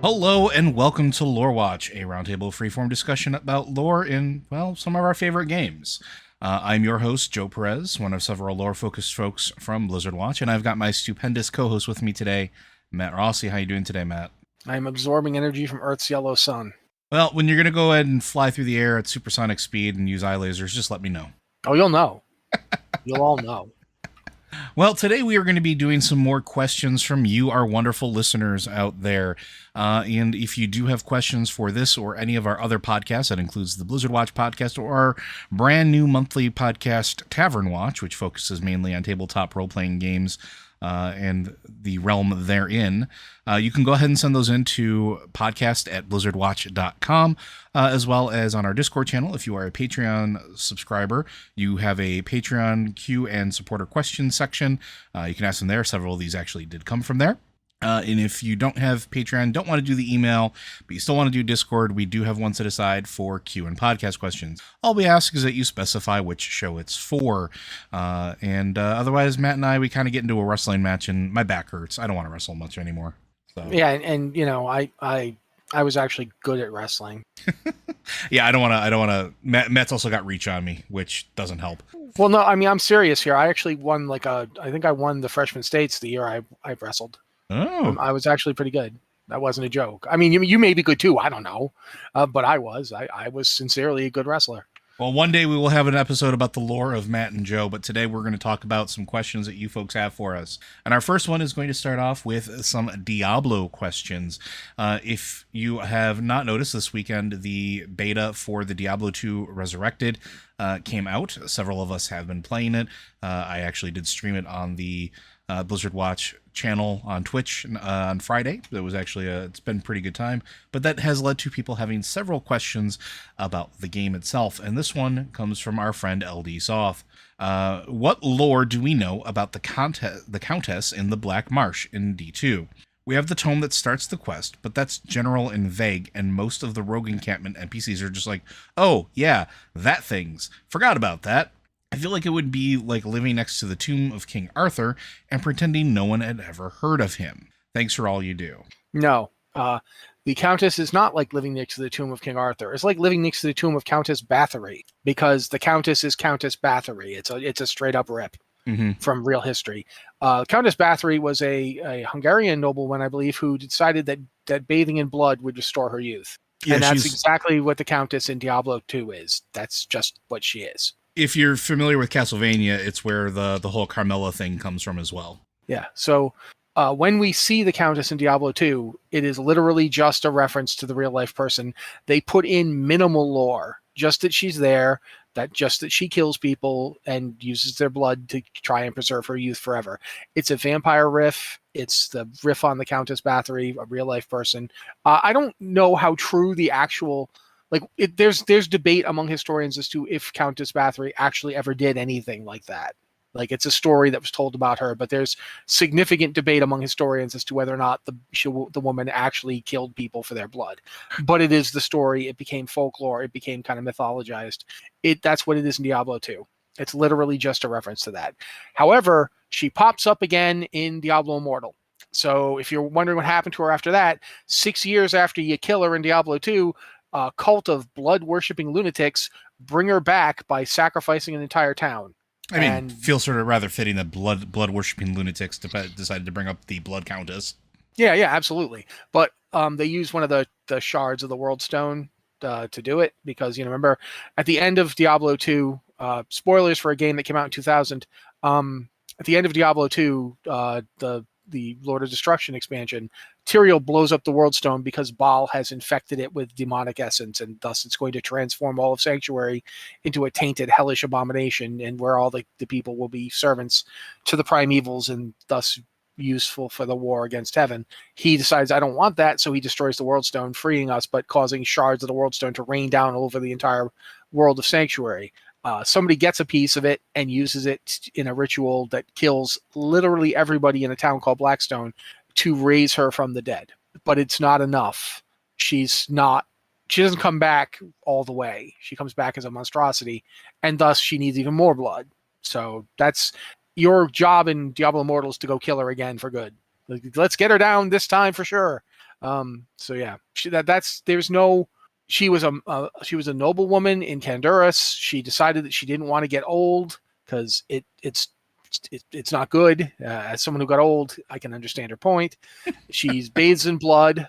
Hello and welcome to Lore Watch, a roundtable freeform discussion about lore in, well, some of our favorite games. I'm your host, Joe Perez, one of several lore-focused folks from Blizzard Watch, and I've got my stupendous co-host with me today, Matt Rossi. How you doing today, Matt? I'm absorbing energy from Earth's yellow sun. Well, when you're going to go ahead and fly through the air at supersonic speed and use eye lasers, just let me know. Oh, you'll know. You'll all know. Well, today we are going to be doing some more questions from you, our wonderful listeners out there. And if you do have questions for this or any of our other podcasts, that includes the Blizzard Watch podcast or our brand new monthly podcast, Tavern Watch, which focuses mainly on tabletop role-playing games and the realm therein, you can go ahead and send those in to podcast@blizzardwatch.com, as well as on our Discord channel. If you are a Patreon subscriber, you have a Patreon Q and supporter questions section. You can ask them there. Several of these actually did come from there. And if you don't have Patreon, don't want to do the email, but you still want to do Discord, we do have one set aside for Q and podcast questions. All we ask is that you specify which show it's for. Otherwise, Matt and I, we kind of get into a wrestling match, and my back hurts. I don't want to wrestle much anymore. So. Yeah, and you know, I was actually good at wrestling. Yeah, I don't want to. Matt's also got reach on me, which doesn't help. Well, no, I mean, I'm serious here. I actually won I think I won the freshman states the year I wrestled. Oh. I was actually pretty good. That wasn't a joke. I mean, you may be good too. I don't know, but I was sincerely a good wrestler. Well, one day we will have an episode about the lore of Matt and Joe, but today we're going to talk about some questions that you folks have for us. And our first one is going to start off with some Diablo questions. If you have not noticed, this weekend the beta for the Diablo 2 Resurrected came out. Several of us have been playing it. I actually did stream it on the Blizzard Watch channel on Twitch on Friday. It was actually it's been a pretty good time, but that has led to people having several questions about the game itself, and this one comes from our friend LD Soth. What lore do we know about the Countess in the Black Marsh in D2? We have the tome that starts the quest, but that's general and vague, and most of the rogue encampment NPCs are just like, oh yeah, that thing's forgot about that. I feel like it would be like living next to the tomb of King Arthur and pretending no one had ever heard of him. Thanks for all you do. No, the Countess is not like living next to the tomb of King Arthur. It's like living next to the tomb of Countess Bathory, because the Countess is Countess Bathory. It's a straight up rip from real history. Countess Bathory was a Hungarian nobleman, I believe, who decided that bathing in blood would restore her youth. Yeah, and that's exactly what the Countess in Diablo 2 is. That's just what she is. If you're familiar with Castlevania, it's where the whole Carmilla thing comes from as well. Yeah, so when we see the Countess in Diablo 2, it is literally just a reference to the real-life person. They put in minimal lore, just that she's there, that she kills people and uses their blood to try and preserve her youth forever. It's a vampire riff. It's the riff on the Countess Bathory, a real-life person. I don't know how true the actual... there's debate among historians as to if Countess Bathory actually ever did anything like that. Like, it's a story that was told about her, but there's significant debate among historians as to whether or not the woman actually killed people for their blood. But it is the story. It became folklore. It became kind of mythologized. That's what it is in Diablo 2. It's literally just a reference to that. However, she pops up again in Diablo Immortal. So if you're wondering what happened to her after that, 6 years after you kill her in Diablo 2, a cult of blood-worshipping lunatics bring her back by sacrificing an entire town. I mean, feels sort of rather fitting that blood-worshipping lunatics decided to bring up the Blood Countess. Yeah, absolutely. But they use one of the shards of the World Stone to do it, because, remember, at the end of Diablo 2, spoilers for a game that came out in 2000, at the end of Diablo 2, the Lord of Destruction expansion, Tyrael blows up the World Stone because Baal has infected it with demonic essence, and thus it's going to transform all of Sanctuary into a tainted, hellish abomination, and where all the people will be servants to the primevals and thus useful for the war against heaven. He decides, I don't want that, so he destroys the World Stone, freeing us, but causing shards of the World Stone to rain down over the entire world of Sanctuary. Somebody gets a piece of it and uses it in a ritual that kills literally everybody in a town called Blackstone to raise her from the dead. But it's not enough. She doesn't come back all the way. She comes back as a monstrosity, and thus she needs even more blood. So that's your job in Diablo Immortal, is to go kill her again for good. Let's get her down this time for sure. So yeah, she was a noblewoman in Canduras. She decided that she didn't want to get old because it's not good. As someone who got old, I can understand her point. She's bathes in blood,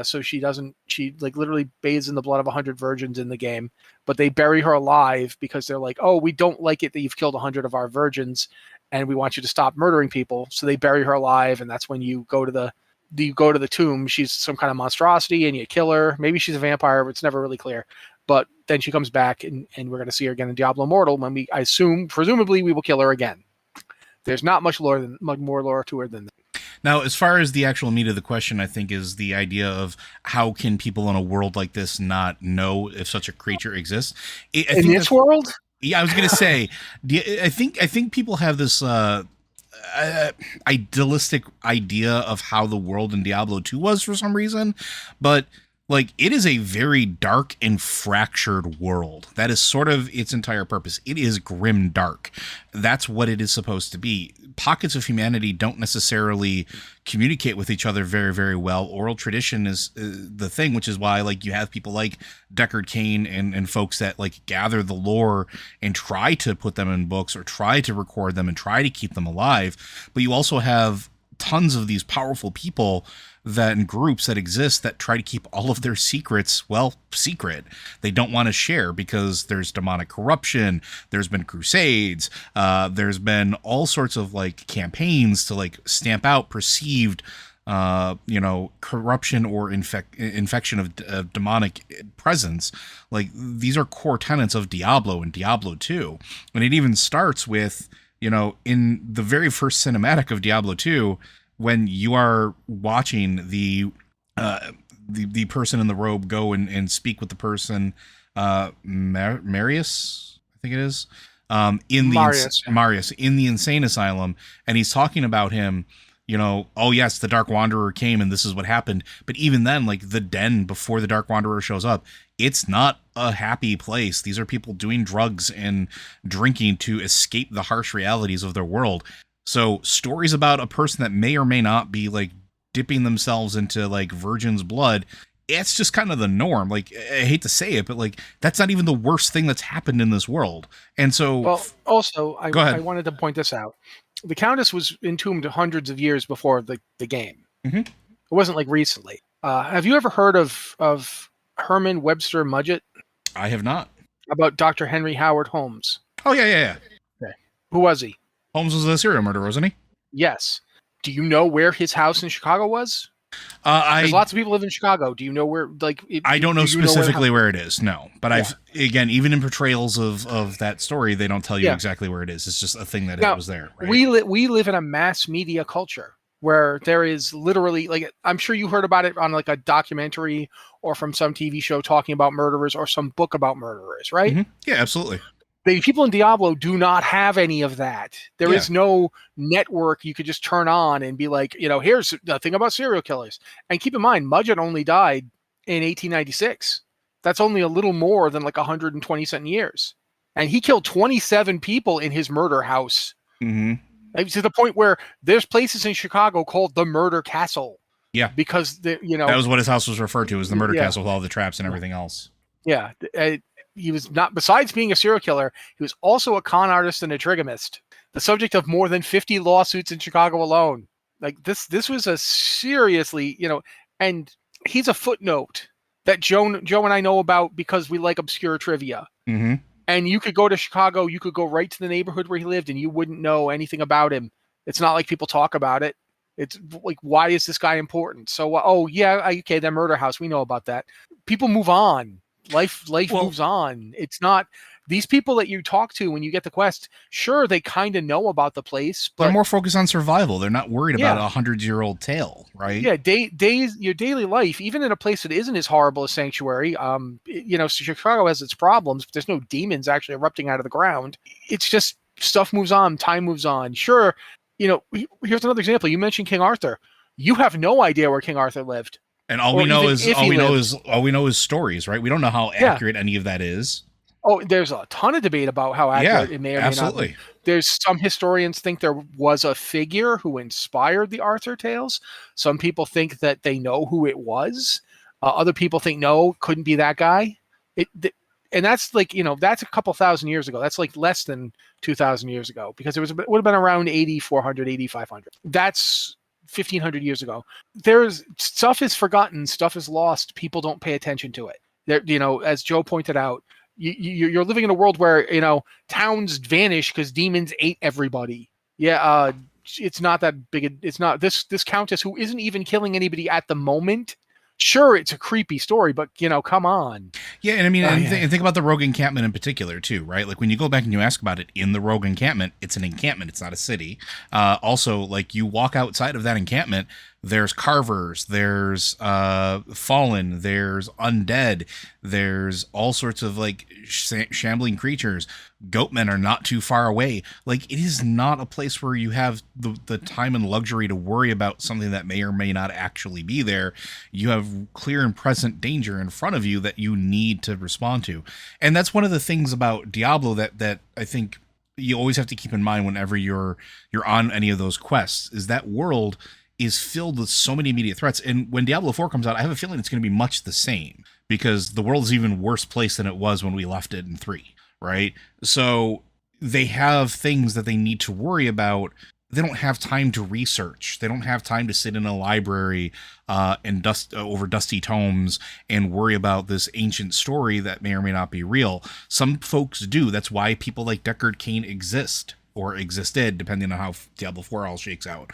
so she like literally bathes in the blood of 100 virgins in the game. But they bury her alive because they're like, oh, we don't like it that you've killed 100 of our virgins, and we want you to stop murdering people. So they bury her alive, and that's when you go to the tomb. She's some kind of monstrosity, and you kill her. Maybe she's a vampire, but it's never really clear. But then she comes back, and we're going to see her again in Diablo Immortal. When presumably, we will kill her again. There's not much more lore to her than that. Now, as far as the actual meat of the question, I think is the idea of how can people in a world like this not know if such a creature exists? In this world? Yeah, I was going to say, I think people have this idealistic idea of how the world in Diablo 2 was for some reason, but like it is a very dark and fractured world. That is sort of its entire purpose. It is grim dark. That's what it is supposed to be. Pockets of humanity don't necessarily communicate with each other very, very well. Oral tradition is the thing, which is why like you have people like Deckard Cain and folks that like gather the lore and try to put them in books or try to record them and try to keep them alive. But you also have tons of these powerful people and groups that exist that try to keep all of their secrets, well, secret. They don't want to share because there's demonic corruption. There's been crusades. There's been all sorts of like campaigns to like stamp out perceived, corruption or infection of demonic presence. Like these are core tenets of Diablo and Diablo 2. And it even starts with, in the very first cinematic of Diablo 2, when you are watching the person in the robe go and speak with the person, Marius, I think it is, Marius in the insane asylum, and he's talking about him, oh yes, the Dark Wanderer came and this is what happened. But even then, like the den before the Dark Wanderer shows up, it's not a happy place. These are people doing drugs and drinking to escape the harsh realities of their world. So stories about a person that may or may not be like dipping themselves into like virgin's blood, it's just kind of the norm. Like, I hate to say it, but like that's not even the worst thing that's happened in this world. And so, well, also, I wanted to point this out. The Countess was entombed hundreds of years before the game. Mm-hmm. It wasn't like recently. Have you ever heard of Herman Webster Mudgett? I have not. About Dr. Henry Howard Holmes. Oh, yeah. Okay. Who was he? Holmes was a serial murderer, wasn't he? Yes. Do you know where his house in Chicago was? There's lots of people live in Chicago. Do you know where? Like, I don't know specifically where it is. No, but yeah. Even in portrayals of that story, they don't tell you exactly where it is. It's just a thing that it was there. Right? We live in a mass media culture where there is literally, like, I'm sure you heard about it on like a documentary or from some TV show talking about murderers or some book about murderers, right? Mm-hmm. Yeah, absolutely. The people in Diablo do not have any of that. There is no network you could just turn on and be like, here's the thing about serial killers. And keep in mind, Mudgett only died in 1896. That's only a little more than like 120 something years. And he killed 27 people in his murder house. Mm-hmm. To the point where there's places in Chicago called the Murder Castle. Yeah. Because, that was what his house was referred to as, the Murder Castle with all the traps and everything else. Yeah. He was not, besides being a serial killer, he was also a con artist and a trigamist, the subject of more than 50 lawsuits in Chicago alone. Like this was a seriously, and he's a footnote that Joe and I know about because we like obscure trivia. Mm-hmm. And you could go to Chicago, you could go right to the neighborhood where he lived and you wouldn't know anything about him. It's not like people talk about it. It's like, why is this guy important? So, okay, that murder house, we know about that. People move on. Life moves on. It's not these people that you talk to when you get the quest. Sure, they kind of know about the place, but they're more focused on survival. They're not worried about a 100-year-old tale, right? Yeah, your daily life, even in a place that isn't as horrible as Sanctuary. Chicago has its problems, but there's no demons actually erupting out of the ground. It's just stuff moves on, time moves on. Sure, here's another example. You mentioned King Arthur. You have no idea where King Arthur lived. And all we know is stories, right? We don't know how accurate any of that is. Oh, there's a ton of debate about how accurate it may or may not be. There's some historians think there was a figure who inspired the Arthur tales. Some people think that they know who it was. Other people think no, couldn't be that guy. And that's like, that's a couple thousand years ago. That's like less than 2,000 years ago, because it would have been around 8,400, 8,500. That's 1,500 years ago. There's stuff is forgotten, stuff is lost. People don't pay attention to it. There, as Joe pointed out, you're living in a world where towns vanish because demons ate everybody. Yeah, it's not that big. It's not this countess who isn't even killing anybody at the moment. Sure, it's a creepy story, but come on. Yeah, and I mean, and think about the rogue encampment in particular too, right? Like when you go back and you ask about it in the rogue encampment, it's an encampment; it's not a city. Also, like you walk outside of that encampment, there's carvers, there's fallen, there's undead, there's all sorts of like shambling creatures. Goatmen are not too far away. Like it is not a place where you have the time and luxury to worry about something that may or may not actually be there. You have clear and present danger in front of you that you need to respond to. And that's one of the things about Diablo that I think you always have to keep in mind whenever you're on any of those quests, is that world is filled with so many immediate threats. And when Diablo 4 comes out, I have a feeling it's going to be much the same, because the world is even worse place than it was when we left it in 3, right? So they have things that they need to worry about. They don't have time to research. They don't have time to sit in a library and over dusty tomes and worry about this ancient story that may or may not be real. Some folks do. That's why people like Deckard Cain exist, or existed, depending on how Diablo 4 all shakes out.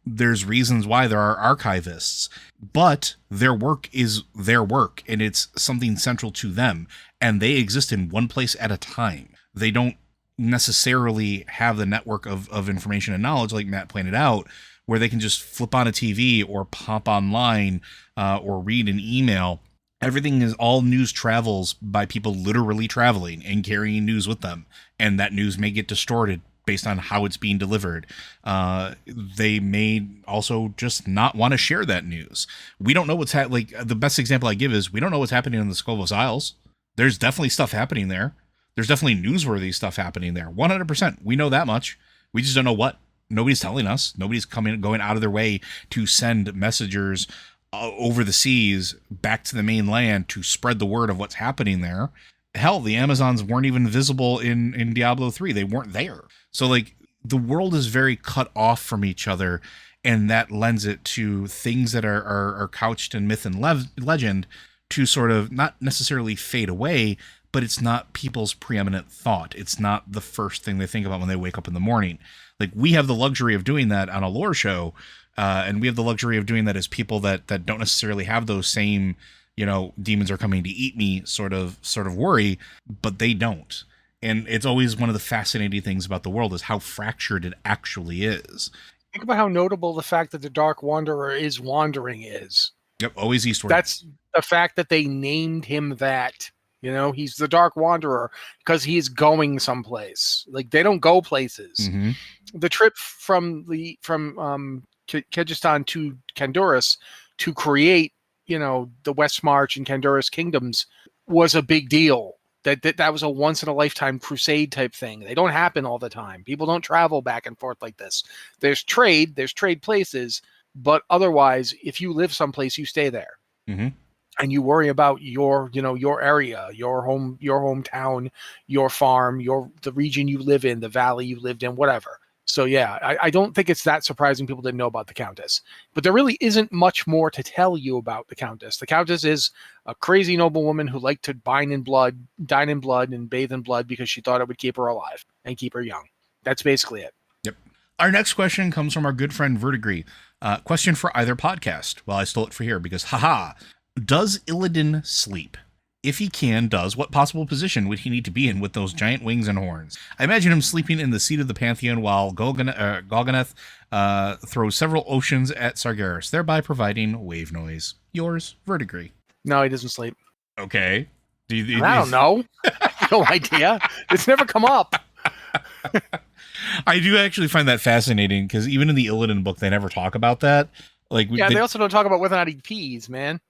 There's reasons why there are archivists, but their work is their work, and it's something central to them, and they exist in one place at a time. They don't necessarily have the network of information and knowledge, like Matt pointed out, where they can just flip on a TV or pop online or read an email. Everything is, all news travels by people literally traveling and carrying news with them, and that news may get distorted based on how it's being delivered. They may also just not want to share that news. We don't know what's like the best example I give is we don't know what's happening in the Scovos Isles. There's definitely stuff happening there. There's definitely newsworthy stuff happening there. 100%. We know that much. We just don't know what. Nobody's telling us. Nobody's going out of their way to send messengers over the seas back to the mainland to spread the word of what's happening there. Hell, the Amazons weren't even visible in Diablo 3. They weren't there. So like the world is very cut off from each other, and that lends it to things that are couched in myth and legend to sort of not necessarily fade away, but it's not people's preeminent thought. It's not the first thing they think about when they wake up in the morning. Like we have the luxury of doing that on a lore show, and we have the luxury of doing that as people that don't necessarily have those same, demons are coming to eat me sort of worry, but they don't. And it's always one of the fascinating things about the world is how fractured it actually is. Think about how notable the fact that the Dark Wanderer is wandering is. Yep, always eastward. That's the fact that they named him that. He's the Dark Wanderer because he's going someplace. Like they don't go places. Mm-hmm. The trip from Kyrgyzstan to Canduras to create, the West March and Canduras kingdoms was a big deal. That was a once in a lifetime crusade type thing. They don't happen all the time. People don't travel back and forth like this. There's trade places, but otherwise, if you live someplace, you stay there. Mm-hmm. And you worry about your area, your hometown, your farm, the region you live in, the valley you lived in, whatever. So yeah, I don't think it's that surprising people didn't know about the Countess. But there really isn't much more to tell you about the Countess. The Countess is a crazy noblewoman who liked to dine in blood, and bathe in blood because she thought it would keep her alive and keep her young. That's basically it. Yep. Our next question comes from our good friend Verdigree. Question for either podcast. Well, I stole it for here because, haha, does Illidan sleep? If he does, what possible position would he need to be in with those giant wings and horns? I imagine him sleeping in the seat of the Pantheon while Golganeth throws several oceans at Sargeras, thereby providing wave noise. Yours, Verdigree. No, he doesn't sleep. Okay. I don't know. No idea. It's never come up. I do actually find that fascinating because even in the Illidan book, they never talk about that. They also don't talk about whether or not he pees, man.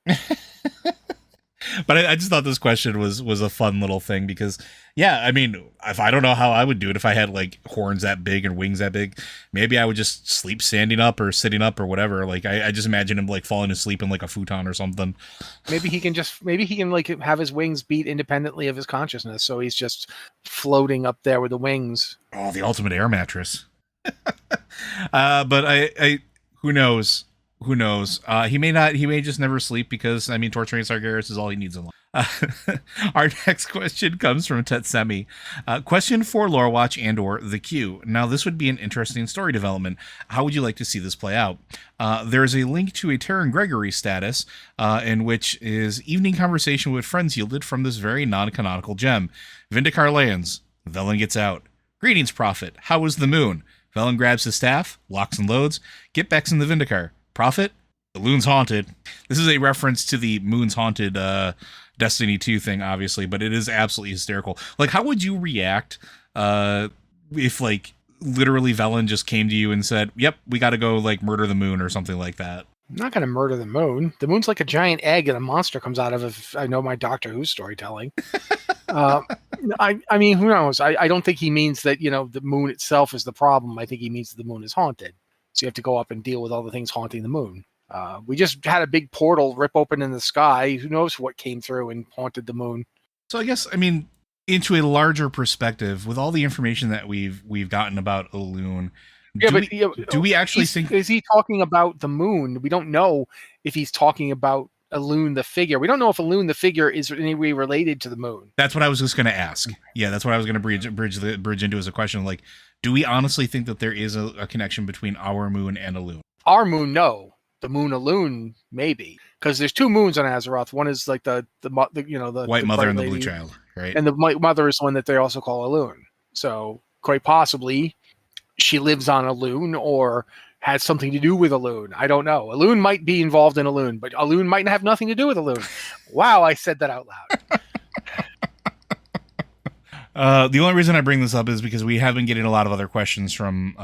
But I just thought this question was a fun little thing because, yeah, I mean, if I don't know how I would do it if I had like horns that big and wings that big, maybe I would just sleep standing up or sitting up or whatever. Like I just imagine him like falling asleep in like a futon or something. Maybe he can like have his wings beat independently of his consciousness, so he's just floating up there with the wings. Oh, the ultimate air mattress. But I who knows? Who knows? He may not. He may just never sleep because I mean, torturing Sargeras is all he needs in life. Our next question comes from Tetsemi. Question for Lore Watch and/or the Queue. Now, this would be an interesting story development. How would you like to see this play out? There is a link to a Terran Gregory status, in which is evening conversation with friends yielded from this very non-canonical gem. Vindicar lands. Velen gets out. Greetings, Prophet. How was the moon? Velen grabs his staff, locks and loads. Get Bex in the Vindicar. Prophet, the Loon's haunted. This is a reference to the Moon's haunted Destiny 2 thing, obviously, but it is absolutely hysterical. Like, how would you react if, like, literally Velen just came to you and said, yep, we got to go, like, murder the moon or something like that? I'm not going to murder the moon. The moon's like a giant egg and a monster comes out of it, if I know my Doctor Who storytelling. I mean, who knows? I don't think he means that, the moon itself is the problem. I think he means the moon is haunted. So you have to go up and deal with all the things haunting the moon. We just had a big portal rip open in the sky. Who knows what came through and haunted the moon? So I guess, I mean, into a larger perspective, with all the information that we've gotten about Elune, do we actually think... Is he talking about the moon? We don't know if he's talking about Elune the figure. We don't know if Elune the figure is in any way related to the moon. That's what I was just going to ask. Yeah, that's what I was going to bridge into as a question. Like, do we honestly think that there is a connection between our moon and Elune? Our moon, no. The moon Elune, maybe, because there's two moons on Azeroth. One is like the White Mother and the Blue Child, right? And the White Mother is the one that they also call Elune. So quite possibly, she lives on Elune or has something to do with Elune. I don't know. Elune might be involved in Elune, but Elune might have nothing to do with Elune. Wow, I said that out loud. The only reason I bring this up is because we have been getting a lot of other questions from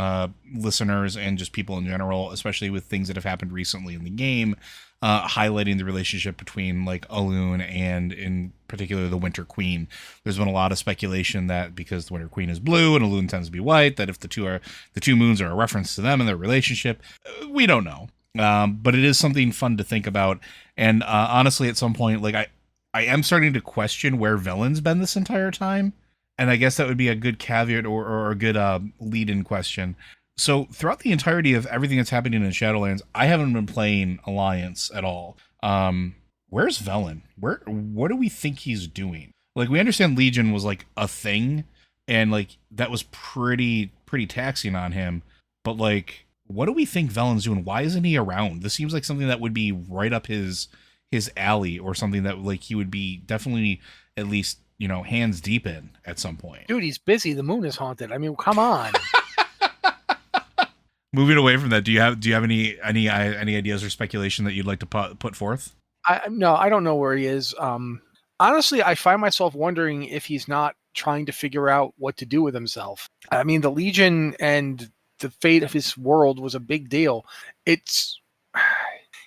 listeners and just people in general, especially with things that have happened recently in the game, highlighting the relationship between like Elune and in particular the Winter Queen. There's been a lot of speculation that because the Winter Queen is blue and Elune tends to be white, that if the two moons are a reference to them and their relationship, we don't know. But it is something fun to think about. And honestly, at some point, like I am starting to question where Velen's been this entire time. And I guess that would be a good caveat or a good lead-in question. So throughout the entirety of everything that's happening in Shadowlands, I haven't been playing Alliance at all. Where's Velen? What do we think he's doing? Like, we understand Legion was like a thing, and like that was pretty taxing on him. But like, what do we think Velen's doing? Why isn't he around? This seems like something that would be right up his alley, or something that like he would be definitely at least, hands deep in at some point. Dude, he's busy. The moon is haunted. I mean, come on. Moving away from that, do you have any ideas or speculation that you'd like to put forth? No, I don't know where he is. Honestly, I find myself wondering if he's not trying to figure out what to do with himself. I mean, the Legion and the fate of his world was a big deal.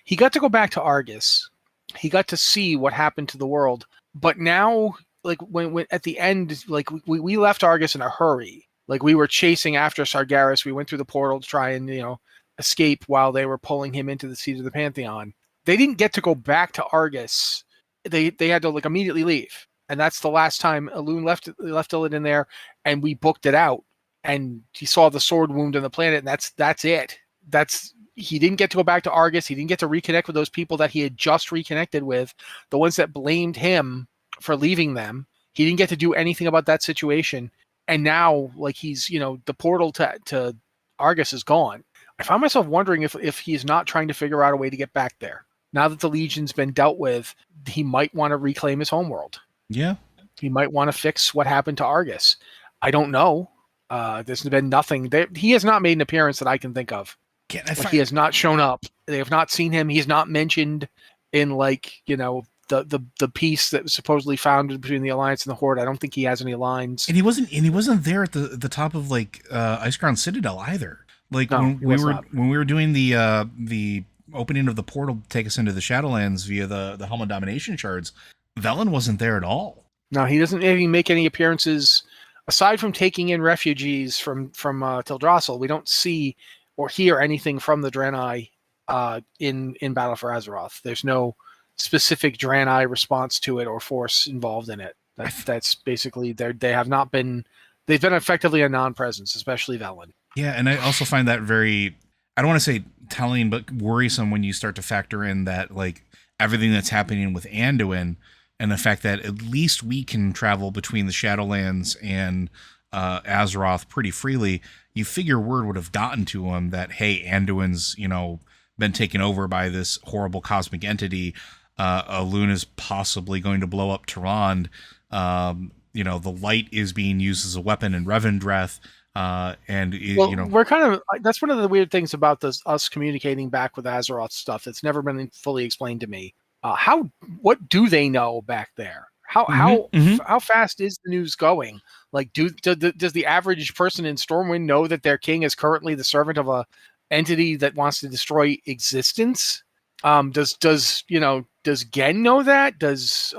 He got to go back to Argus. He got to see what happened to the world. But now, like when at the end, like we left Argus in a hurry. Like we were chasing after Sargeras. We went through the portal to try and, escape while they were pulling him into the seat of the Pantheon. They didn't get to go back to Argus. They had to like immediately leave. And that's the last time Elune left Illidan there, and we booked it out. And he saw the sword wound on the planet, and that's it. He didn't get to go back to Argus. He didn't get to reconnect with those people that he had just reconnected with, the ones that blamed him for leaving them. He didn't get to do anything about that situation. And now, like, he's, the portal to Argus is gone. I find myself wondering if he's not trying to figure out a way to get back there. Now that the Legion's been dealt with, he might want to reclaim his homeworld. Yeah. He might want to fix what happened to Argus. I don't know. There's been nothing. He has not made an appearance that I can think of. He has not shown up. They have not seen him. He's not mentioned in, like, the piece that was supposedly found between the Alliance and the Horde. I don't think he has any lines. And he wasn't there at the top of like Iceground Citadel either. Like when we were doing the opening of the portal to take us into the Shadowlands via the Helm of Domination shards, Velen wasn't there at all. No, he doesn't even make any appearances aside from taking in refugees from Teldrassil. We don't see or hear anything from the Draenei in Battle for Azeroth. There's no specific Draenei response to it or force involved in it. That's basically they have not been. They've been effectively a non-presence, especially Velen. Yeah, and I also find that very, I don't want to say telling, but worrisome when you start to factor in that, like, everything that's happening with Anduin and the fact that at least we can travel between the Shadowlands and Azeroth pretty freely. You figure word would have gotten to him that, hey, Anduin's, been taken over by this horrible cosmic entity. Elune is possibly going to blow up Tyrande. The light is being used as a weapon in Revendreth. We're kind of, that's one of the weird things about us communicating back with Azeroth stuff that's never been fully explained to me. What do they know back there? How fast is the news going? Like, does the average person in Stormwind know that their king is currently the servant of a entity that wants to destroy existence? Does Gen know that? Does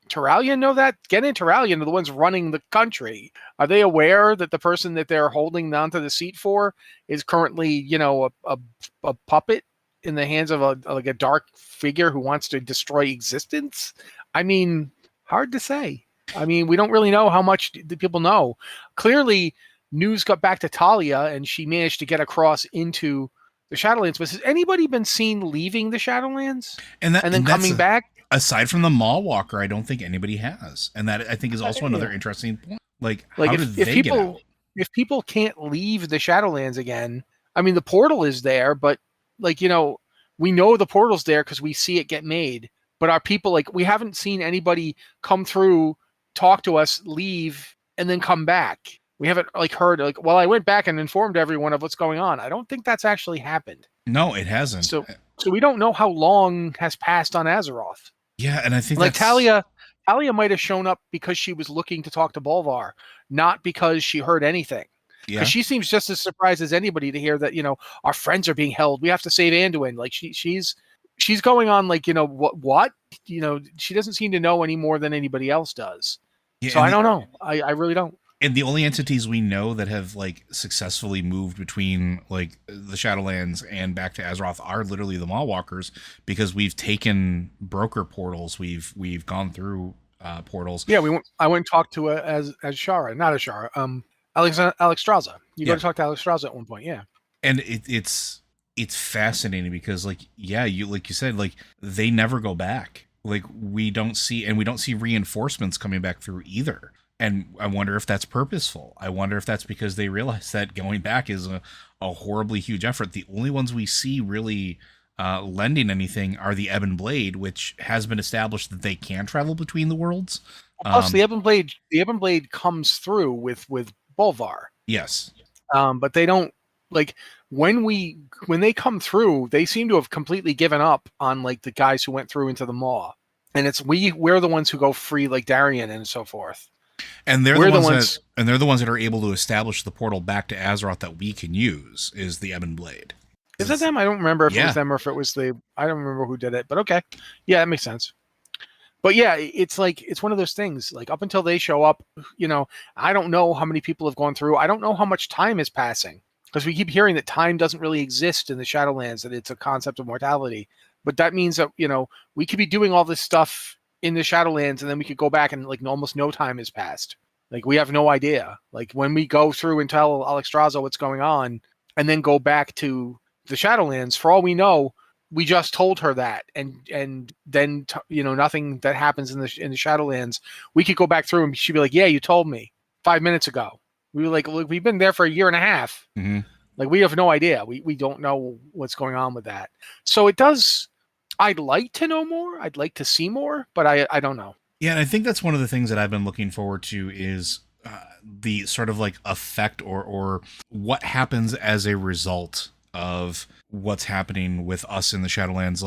Turalyon know that? Gen and Turalyon are the ones running the country. Are they aware that the person that they're holding onto the seat for is currently, a puppet in the hands of a dark figure who wants to destroy existence? I mean, hard to say. I mean, we don't really know how much the people know. Clearly, news got back to Talia, and she managed to get across into the Shadowlands. But has anybody been seen leaving the Shadowlands and then coming back? Aside from the Maw Walker, I don't think anybody has, and that I think is also another interesting point. Like how did they get out? If people can't leave the Shadowlands again, I mean, the portal is there, but we know the portal's there because we see it get made. But our people, we haven't seen anybody come through, talk to us, leave, and then come back. We haven't heard I went back and informed everyone of what's going on. I don't think that's actually happened. No, it hasn't. So we don't know how long has passed on Azeroth. Yeah, and I think Talia might have shown up because she was looking to talk to Bolvar, not because she heard anything. Because she seems just as surprised as anybody to hear that our friends are being held. We have to save Anduin. She's going on what she doesn't seem to know any more than anybody else does. Yeah, so I don't know. I really don't. And the only entities we know that have successfully moved between the Shadowlands and back to Azeroth are literally the Maw Walkers, because we've taken broker portals. We've gone through portals. Yeah, I went and talked to Alexstrasza. You go to talk to Alexstrasza at one point, yeah. And it's fascinating because you said they never go back. We don't see reinforcements coming back through either. And I wonder if that's purposeful. I wonder if that's because they realize that going back is a horribly huge effort. The only ones we see really lending anything are the Ebon Blade, which has been established that they can travel between the worlds. Plus, the Ebon Blade comes through with Bolvar. Yes, but they don't when they come through. They seem to have completely given up on the guys who went through into the Maw, and we're the ones who go free, like Darien and so forth. And they're the ones that are able to establish the portal back to Azeroth that we can use. Is the Ebon Blade? Is that them? I don't remember if it was them or if it was I don't remember who did it. But okay, yeah, that makes sense. But yeah, it's one of those things. Up until they show up, I don't know how many people have gone through. I don't know how much time is passing, because we keep hearing that time doesn't really exist in the Shadowlands, that it's a concept of mortality. But that means that we could be doing all this stuff in the Shadowlands, and then we could go back and almost no time has passed. We have no idea. When we go through and tell Alexstrasza what's going on, and then go back to the Shadowlands, for all we know, we just told her that, and then nothing that happens in the Shadowlands. We could go back through and she'd be like, "Yeah, you told me 5 minutes ago." We were like, "Look, we've been there for a year and a half. Mm-hmm. We have no idea. We don't know what's going on with that." So it does. I'd like to know more. I'd like to see more, but I don't know. Yeah, and I think that's one of the things that I've been looking forward to is the sort of effect or what happens as a result of what's happening with us in the Shadowlands,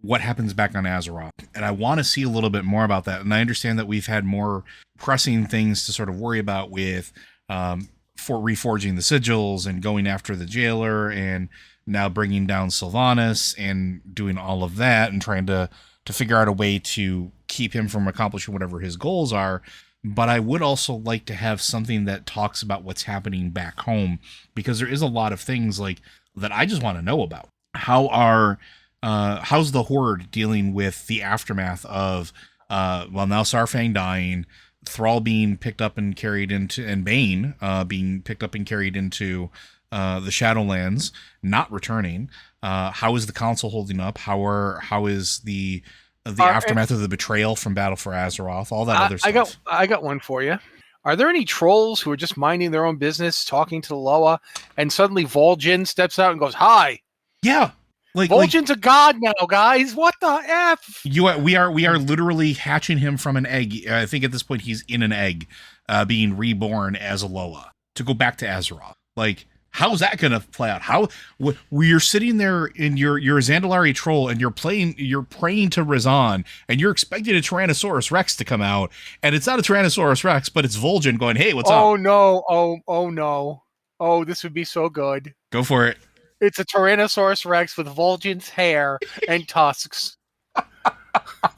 what happens back on Azeroth. And I want to see a little bit more about that. And I understand that we've had more pressing things to sort of worry about with for reforging the sigils and going after the jailer, and now bringing down Sylvanas and doing all of that and trying to figure out a way to keep him from accomplishing whatever his goals are. But I would also like to have something that talks about what's happening back home, because there is a lot of things like that I just want to know about. How's the Horde dealing with the aftermath of now Sarfang dying, Thrall being picked up and carried into, and Bane being picked up and carried into the Shadowlands, not returning. How is the Council holding up? How is the aftermath of the betrayal from Battle for Azeroth? All that other stuff. I got one for you. Are there any trolls who are just minding their own business, talking to the Loa, and suddenly Vol'jin steps out and goes, "Hi"? Yeah. Vol'jin's a god now, guys. What the F? We are literally hatching him from an egg. I think at this point he's in an egg, being reborn as a Loa to go back to Azeroth. Like, how's that gonna play out? How you're sitting there in your Zandalari troll and you're praying to Razan, and you're expecting a Tyrannosaurus Rex to come out, and it's not a Tyrannosaurus Rex, but it's Vol'jin going, "Hey, what's up?" Oh no! Oh no! Oh, this would be so good. Go for it. It's a Tyrannosaurus Rex with Vol'jin's hair and tusks.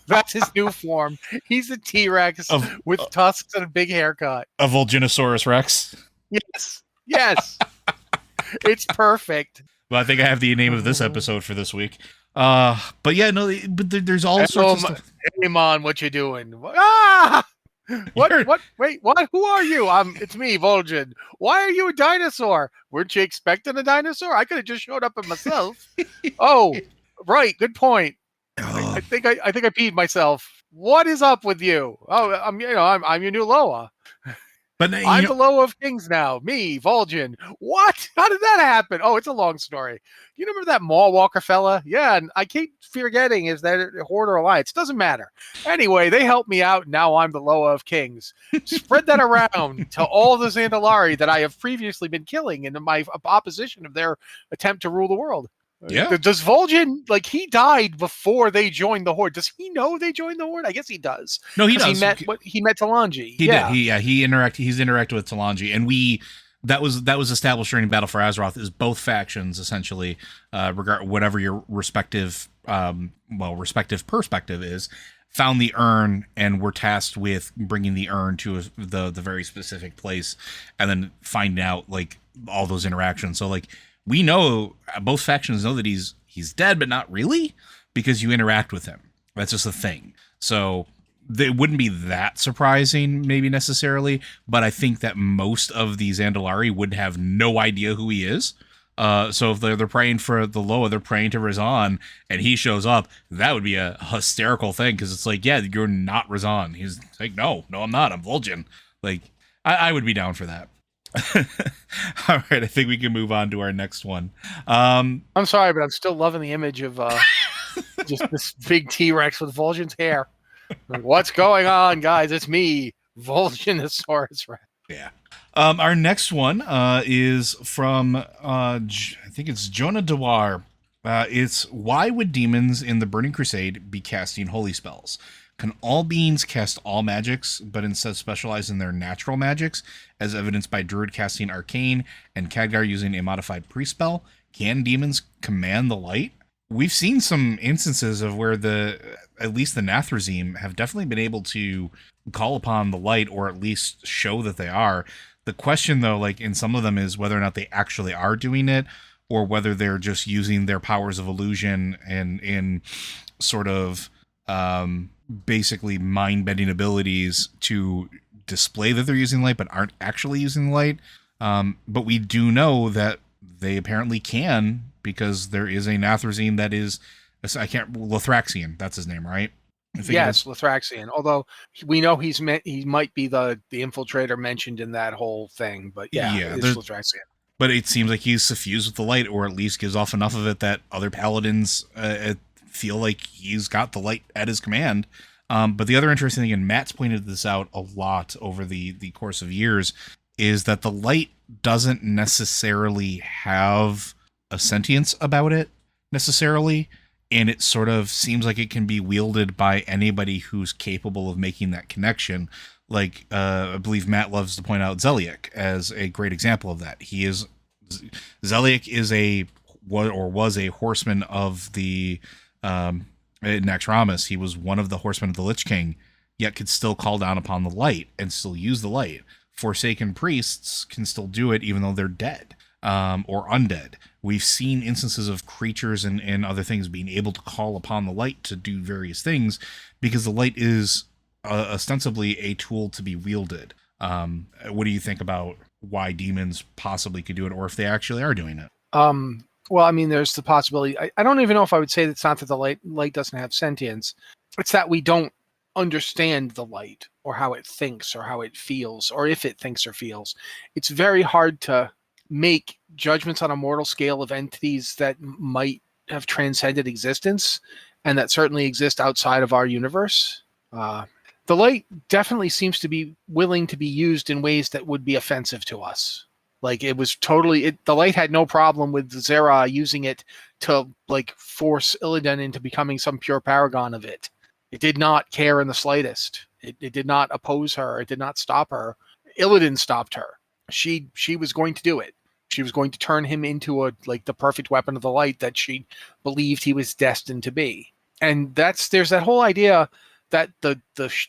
That's his new form. He's a T-Rex with tusks and a big haircut. A Vol'jinosaurus Rex. Yes. It's perfect. Well, I think I have the name of this episode for this week. But yeah, no, but there's all sorts of stuff. Hey, Mon, what you doing? Ah! What? Wait, what? Who are you? It's me, Vol'jin. Why are you a dinosaur? Weren't you expecting a dinosaur? I could have just showed up in myself. Oh, right. Good point. I think I peed myself. What is up with you? Oh, I'm your new Loa. But I'm the Loa of Kings now. Me, Vol'jin. What? How did that happen? Oh, it's a long story. You remember that Maw Walker fella? Yeah, and I keep forgetting, is that Horde or Alliance? Doesn't matter. Anyway, they helped me out. Now I'm the Loa of Kings. Spread that around to all the Zandalari that I have previously been killing in my opposition of their attempt to rule the world. Yeah. Does Vol'jin, like, he died before they joined the Horde? Does he know they joined the Horde? I guess he does. No, he does. He met Talanji. He did. He's interacted with Talanji, and that was established during Battle for Azeroth. Is both factions essentially, regard whatever your respective perspective is, found the urn and were tasked with bringing the urn to the very specific place, and then find out like all those interactions. So like, we know, both factions know that he's dead, but not really, because you interact with him. That's just a thing. So it wouldn't be that surprising, maybe necessarily, but I think that most of the Zandalari would have no idea who he is. So if they're praying for the Loa, they're praying to Razan, and he shows up, that would be a hysterical thing, because it's like, yeah, you're not Razan. He's like, no, I'm not. I'm Vol'jin. Like, I would be down for that. All right, I think we can move on to our next one. I'm sorry, but I'm still loving the image of just this big T-Rex with Vol'jin's hair. Like, what's going on, guys? It's me, Vol'jinosaurus Rex. Yeah. Our next one is from I think it's Jonah Dewar. It's, why would demons in the Burning Crusade be casting holy spells? Can all beings cast all magics, but instead specialize in their natural magics, as evidenced by Druid casting Arcane and Khadgar using a modified priest spell? Can demons command the light? We've seen some instances of where at least the Nathrezim have definitely been able to call upon the light, or at least show that they are. The question, though, like in some of them, is whether or not they actually are doing it, or whether they're just using their powers of illusion and in sort of basically mind-bending abilities to display that they're using light, but aren't actually using light. But we do know that they apparently can, because there is a Nathrezim that is, Lothraxion, that's his name, right? Yes, Lothraxion. Although we know he might be the infiltrator mentioned in that whole thing, but yeah, it's Lothraxion. But it seems like he's suffused with the light, or at least gives off enough of it that other paladins feel like he's got the light at his command. But the other interesting thing, and Matt's pointed this out a lot over the course of years, is that the light doesn't necessarily have a sentience about it necessarily, and it sort of seems like it can be wielded by anybody who's capable of making that connection. Like, I believe Matt loves to point out Zeliek as a great example of that. Zeliek is was a horseman of the Naxxramas, he was one of the horsemen of the Lich King, yet could still call down upon the light and still use the light. Forsaken priests can still do it even though they're dead, or undead. We've seen instances of creatures and other things being able to call upon the light to do various things because the light is ostensibly a tool to be wielded. What do you think about why demons possibly could do it, or if they actually are doing it? Well, I mean, there's the possibility. I don't even know if I would say that it's not that the light doesn't have sentience. It's that we don't understand the light or how it thinks or how it feels or if it thinks or feels. It's very hard to make judgments on a mortal scale of entities that might have transcended existence and that certainly exist outside of our universe. The light definitely seems to be willing to be used in ways that would be offensive to us. Like it was totally, the light had no problem with Zera using it to like force Illidan into becoming some pure paragon of it. It did not care in the slightest. It did not oppose her. It did not stop her. Illidan stopped her. She was going to do it. She was going to turn him into the perfect weapon of the light that she believed he was destined to be. And there's that whole idea that the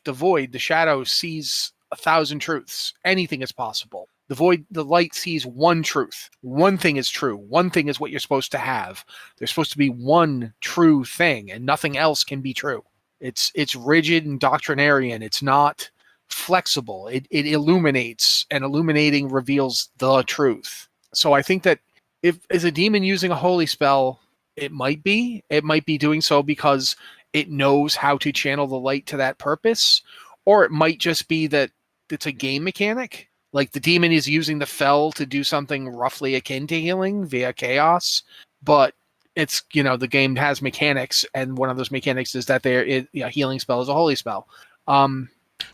void, the shadow, sees 1,000 truths. Anything is possible. The light sees one truth. One thing is true. One thing is what you're supposed to have. There's supposed to be one true thing, and nothing else can be true. It's rigid and doctrinarian. It's not flexible. It illuminates, and illuminating reveals the truth. So I think that if is a demon using a holy spell, it might be doing so because it knows how to channel the light to that purpose, or it might just be that it's a game mechanic. Like the demon is using the fel to do something roughly akin to healing via chaos, but it's, the game has mechanics, and one of those mechanics is that a healing spell is a holy spell.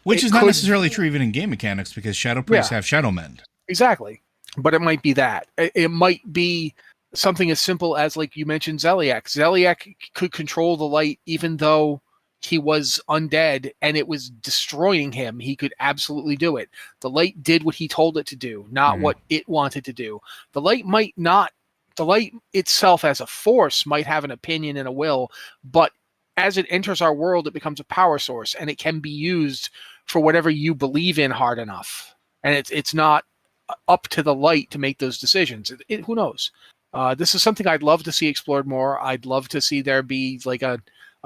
Which is not necessarily true even in game mechanics, because Shadow Priests have Shadow Mend. Exactly. But it might be that. It might be something as simple as, like you mentioned, Zeliek. Zeliek could control the light even though he was undead and it was destroying him. He could absolutely do it. The light did what he told it to do, not what it wanted to do. The light itself as a force might have an opinion and a will, but as it enters our world, it becomes a power source, and it can be used for whatever you believe in hard enough. And it's not up to the light to make those decisions. Who knows? This is something I'd love to see explored more. I'd love to see there be like a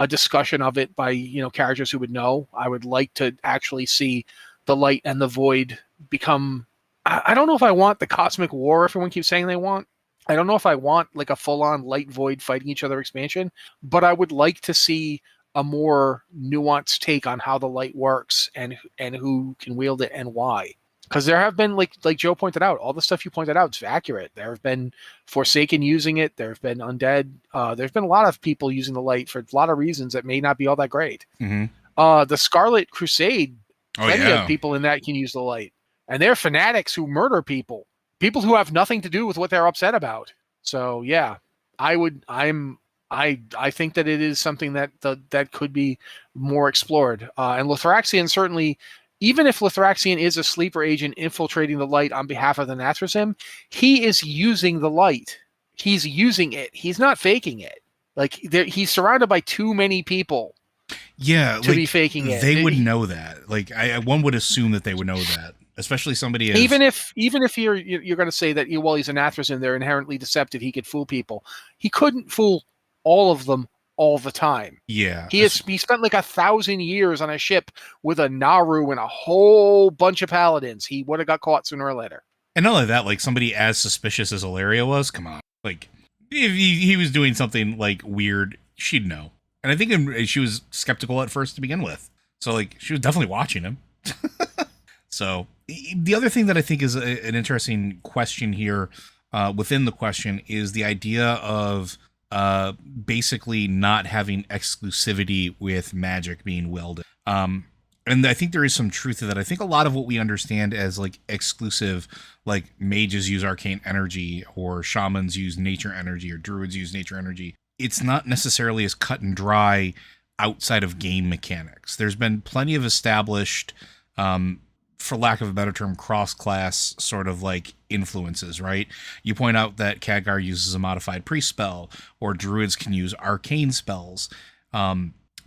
discussion of it by characters who would know. I would like to actually see the light and the void become. I don't know if I want the cosmic war everyone keeps saying they want. I don't know if I want like a full-on light void fighting each other expansion, but I would like to see a more nuanced take on how the light works and who can wield it and why. Because there have been, like Joe pointed out, all the stuff you pointed out is accurate. There have been Forsaken using it. There have been undead. There's been a lot of people using the light for a lot of reasons that may not be all that great. Mm-hmm. The Scarlet Crusade, many of people in that can use the light. And they're fanatics who murder people who have nothing to do with what they're upset about. So, yeah, I think that it is something that could be more explored. And Lithraxian certainly... Even if Lithraxian is a sleeper agent infiltrating the light on behalf of the Nathrazim, he is using the light. He's using it. He's not faking it. Like he's surrounded by too many people. Yeah, to be faking it. They would know that. Like one would assume that they would know that, especially somebody. Even if you're going to say that while he's a Nathrazim, they're inherently deceptive. He could fool people. He couldn't fool all of them all the time. Yeah. He spent like 1,000 years on a ship with a Naru and a whole bunch of paladins. He would have got caught sooner or later. And not only that, like somebody as suspicious as Ilaria was, come on. Like if he was doing something like weird, she'd know. And I think she was skeptical at first to begin with. So like she was definitely watching him. So the other thing that I think is an interesting question here within the question is the idea of basically not having exclusivity with magic being wielded. And I think there is some truth to that. I think a lot of what we understand as like exclusive, like mages use arcane energy or shamans use nature energy or druids use nature energy. It's not necessarily as cut and dry outside of game mechanics. There's been plenty of established, for lack of a better term, cross-class sort of like influences, right? You point out that Khadgar uses a modified priest spell, or druids can use arcane spells.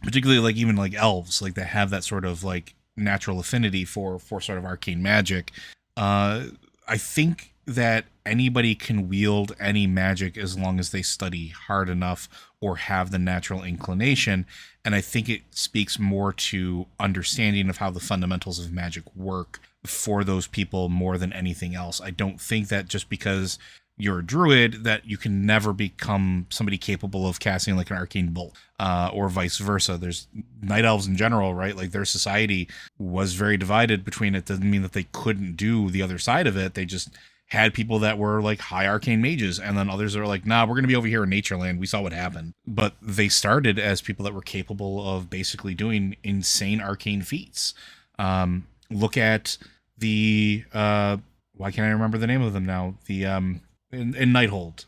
Particularly like even like elves, like they have that sort of like natural affinity for sort of arcane magic. I think that anybody can wield any magic as long as they study hard enough or have the natural inclination. And I think it speaks more to understanding of how the fundamentals of magic work for those people more than anything else. I don't think that just because you're a druid that you can never become somebody capable of casting like an arcane bolt, or vice versa. There's night elves in general, right? Like their society was very divided between it. Doesn't mean that they couldn't do the other side of it. They just had people that were like high arcane mages, and then others that are like, nah, we're going to be over here in Natureland. We saw what happened. But they started as people that were capable of basically doing insane arcane feats. Look at the, why can't I remember the name of them now? The, in Nighthold,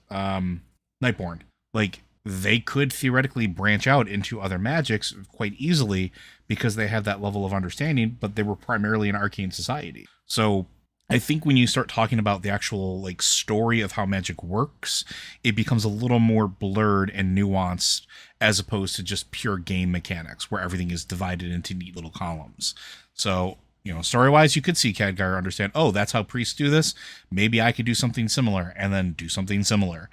Nightborn. Like, they could theoretically branch out into other magics quite easily because they have that level of understanding, but they were primarily an arcane society. So I think when you start talking about the actual like story of how magic works, it becomes a little more blurred and nuanced as opposed to just pure game mechanics where everything is divided into neat little columns. So, you know, story-wise, you could see Khadgar understand, oh, that's how priests do this. Maybe I could do something similar and then do something similar.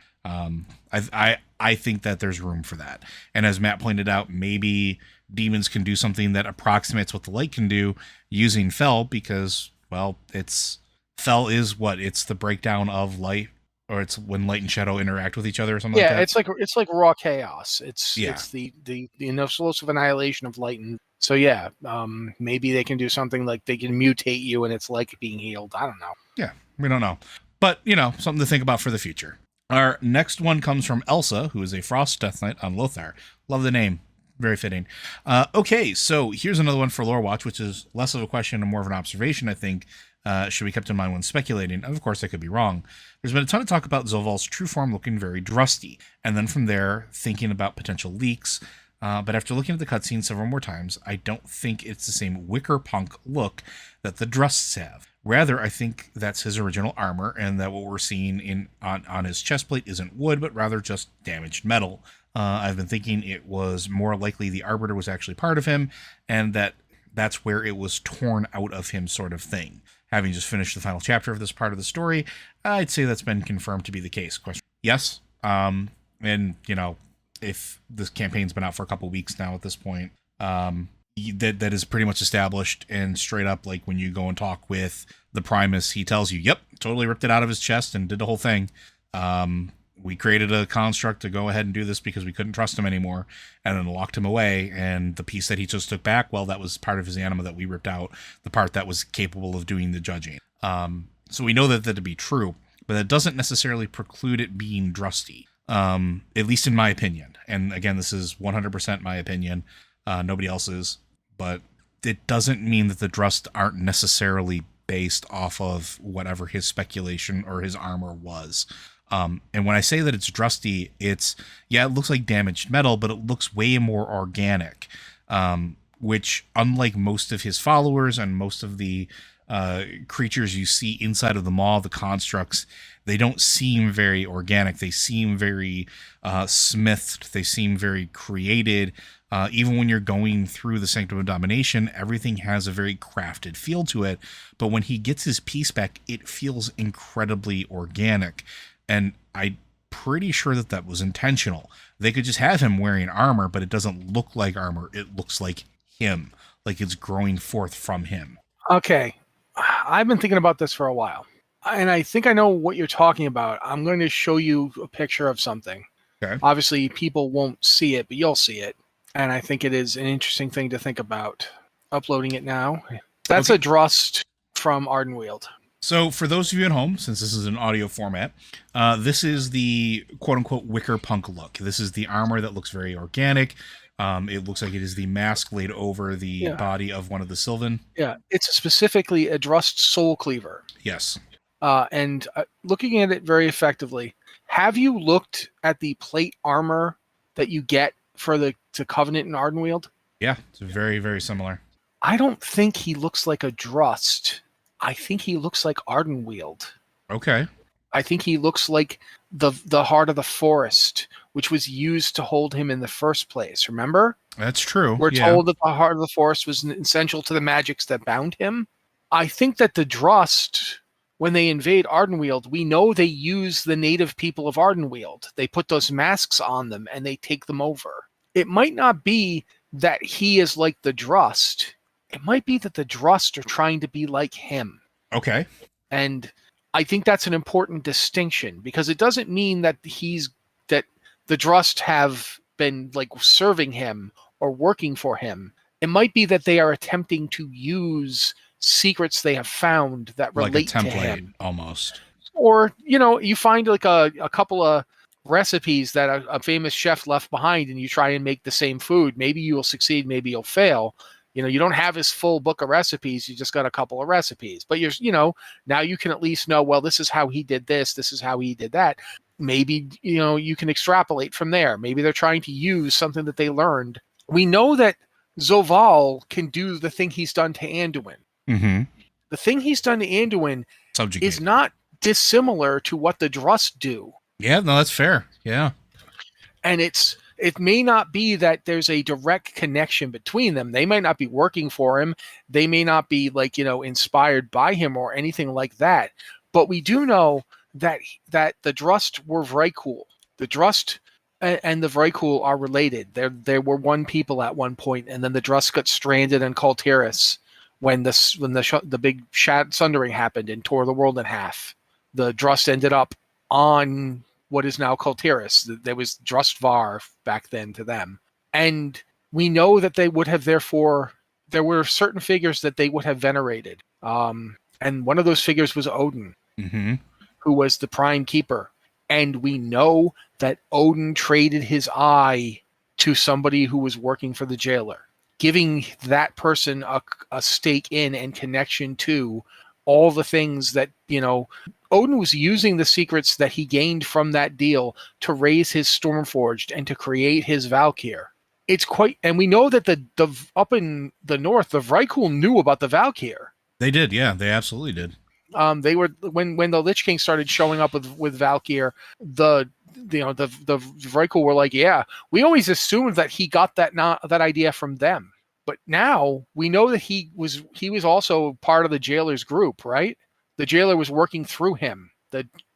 I think that there's room for that. And as Matt pointed out, maybe demons can do something that approximates what the light can do using Fel because, well, Fel is what? It's the breakdown of light, or it's when light and shadow interact with each other or something like that? Yeah, it's like raw chaos. It's the explosive annihilation of light. And so, yeah, maybe they can do something like they can mutate you and it's like being healed. I don't know. Yeah, we don't know. But, you know, something to think about for the future. Our next one comes from Elsa, who is a Frost Death Knight on Lothar. Love the name. Very fitting. Okay, so here's another one for Lore Watch, which is less of a question and more of an observation, I think. Should be kept in mind when speculating. And of course, I could be wrong. There's been a ton of talk about Zoval's true form looking very drusty. And then from there, thinking about potential leaks. But after looking at the cutscene several more times, I don't think it's the same wicker punk look that the Drusts have. Rather, I think that's his original armor, and that what we're seeing on his chestplate isn't wood, but rather just damaged metal. I've been thinking it was more likely the Arbiter was actually part of him, and that's where it was torn out of him sort of thing. Having just finished the final chapter of this part of the story, I'd say that's been confirmed to be the case. Question? Yes. And, you know, if this campaign's been out for a couple weeks now at this point, that is pretty much established and straight up. Like when you go and talk with the Primus, he tells you, yep, totally ripped it out of his chest and did the whole thing. We created a construct to go ahead and do this because we couldn't trust him anymore, and then locked him away. And the piece that he just took back, well, that was part of his anima that we ripped out, the part that was capable of doing the judging. So we know that to be true, but that doesn't necessarily preclude it being drusty, at least in my opinion. And again, this is 100% my opinion. Nobody else's, but it doesn't mean that the Drust aren't necessarily based off of whatever his speculation or his armor was. And when I say that it's drusty, it looks like damaged metal, but it looks way more organic, which, unlike most of his followers and most of the creatures you see inside of the maw, the constructs, they don't seem very organic. They seem very smithed. They seem very created. Even when you're going through the Sanctum of Domination, everything has a very crafted feel to it. But when he gets his piece back, it feels incredibly organic. And I'm pretty sure that was intentional. They could just have him wearing armor, but it doesn't look like armor. It looks like him, like it's growing forth from him. Okay. I've been thinking about this for a while, and I think I know what you're talking about. I'm going to show you a picture of something. Okay. Obviously, people won't see it, but you'll see it. And I think it is an interesting thing to think about. Uploading it now. That's a Drust from Ardenweald. So for those of you at home, since this is an audio format, this is the quote-unquote wicker punk look. This is the armor that looks very organic. It looks like it is the mask laid over the body of one of the Sylvan. Yeah, it's specifically a Drust Soul Cleaver. Yes. And looking at it very effectively, have you looked at the plate armor that you get for the Covenant in Ardenweald? Yeah, it's very, very similar. I don't think he looks like a Drust. I think he looks like Ardenweald. Okay. I think he looks like the heart of the forest which was used to hold him in the first place. Remember? That's true. We're Yeah. told that the heart of the forest was essential to the magics that bound him. I think that the Drust, when they invade Ardenweald, we know they use the native people of Ardenweald. They put those masks on them and they take them over. It might not be that he is like the Drust. It might be that the Drust are trying to be like him. Okay. And I think that's an important distinction, because it doesn't mean that that the Drust have been like serving him or working for him. It might be that they are attempting to use secrets they have found that relate like a template, to him. Almost. Or, you find like a couple of recipes that a famous chef left behind, and you try and make the same food. Maybe you'll succeed, maybe you'll fail. You don't have his full book of recipes. You just got a couple of recipes. But now you can at least know, well, this is how he did this. This is how he did that. Maybe, you can extrapolate from there. Maybe they're trying to use something that they learned. We know that Zoval can do the thing he's done to Anduin. Mm-hmm. The thing he's done to Anduin is not dissimilar to what the Drust do. Yeah, no, that's fair. Yeah. And it may not be that there's a direct connection between them. They might not be working for him. They may not be inspired by him or anything like that. But we do know that the Drust were Vrykul. The Drust and the Vrykul are related. They were one people at one point, and then the Drust got stranded in Kultiris when the big sundering happened and tore the world in half. The Drust ended up on what is now Kultiris. There was Drustvar back then to them. And we know that they would have, therefore, there were certain figures that they would have venerated. And one of those figures was Odin, mm-hmm. who was the prime keeper. And we know that Odin traded his eye to somebody who was working for the jailer, giving that person a stake in and connection to all the things that, Odin was using the secrets that he gained from that deal to raise his Stormforged and to create his Valkyr. And we know that the up in the north, the Vrykul knew about the Valkyr. They did, yeah, they absolutely did. They were when the Lich King started showing up with Valkyr, the Vrykul were like, yeah, we always assumed that he got that idea from them. But now we know that he was also part of the jailer's group, right? The jailer was working through him.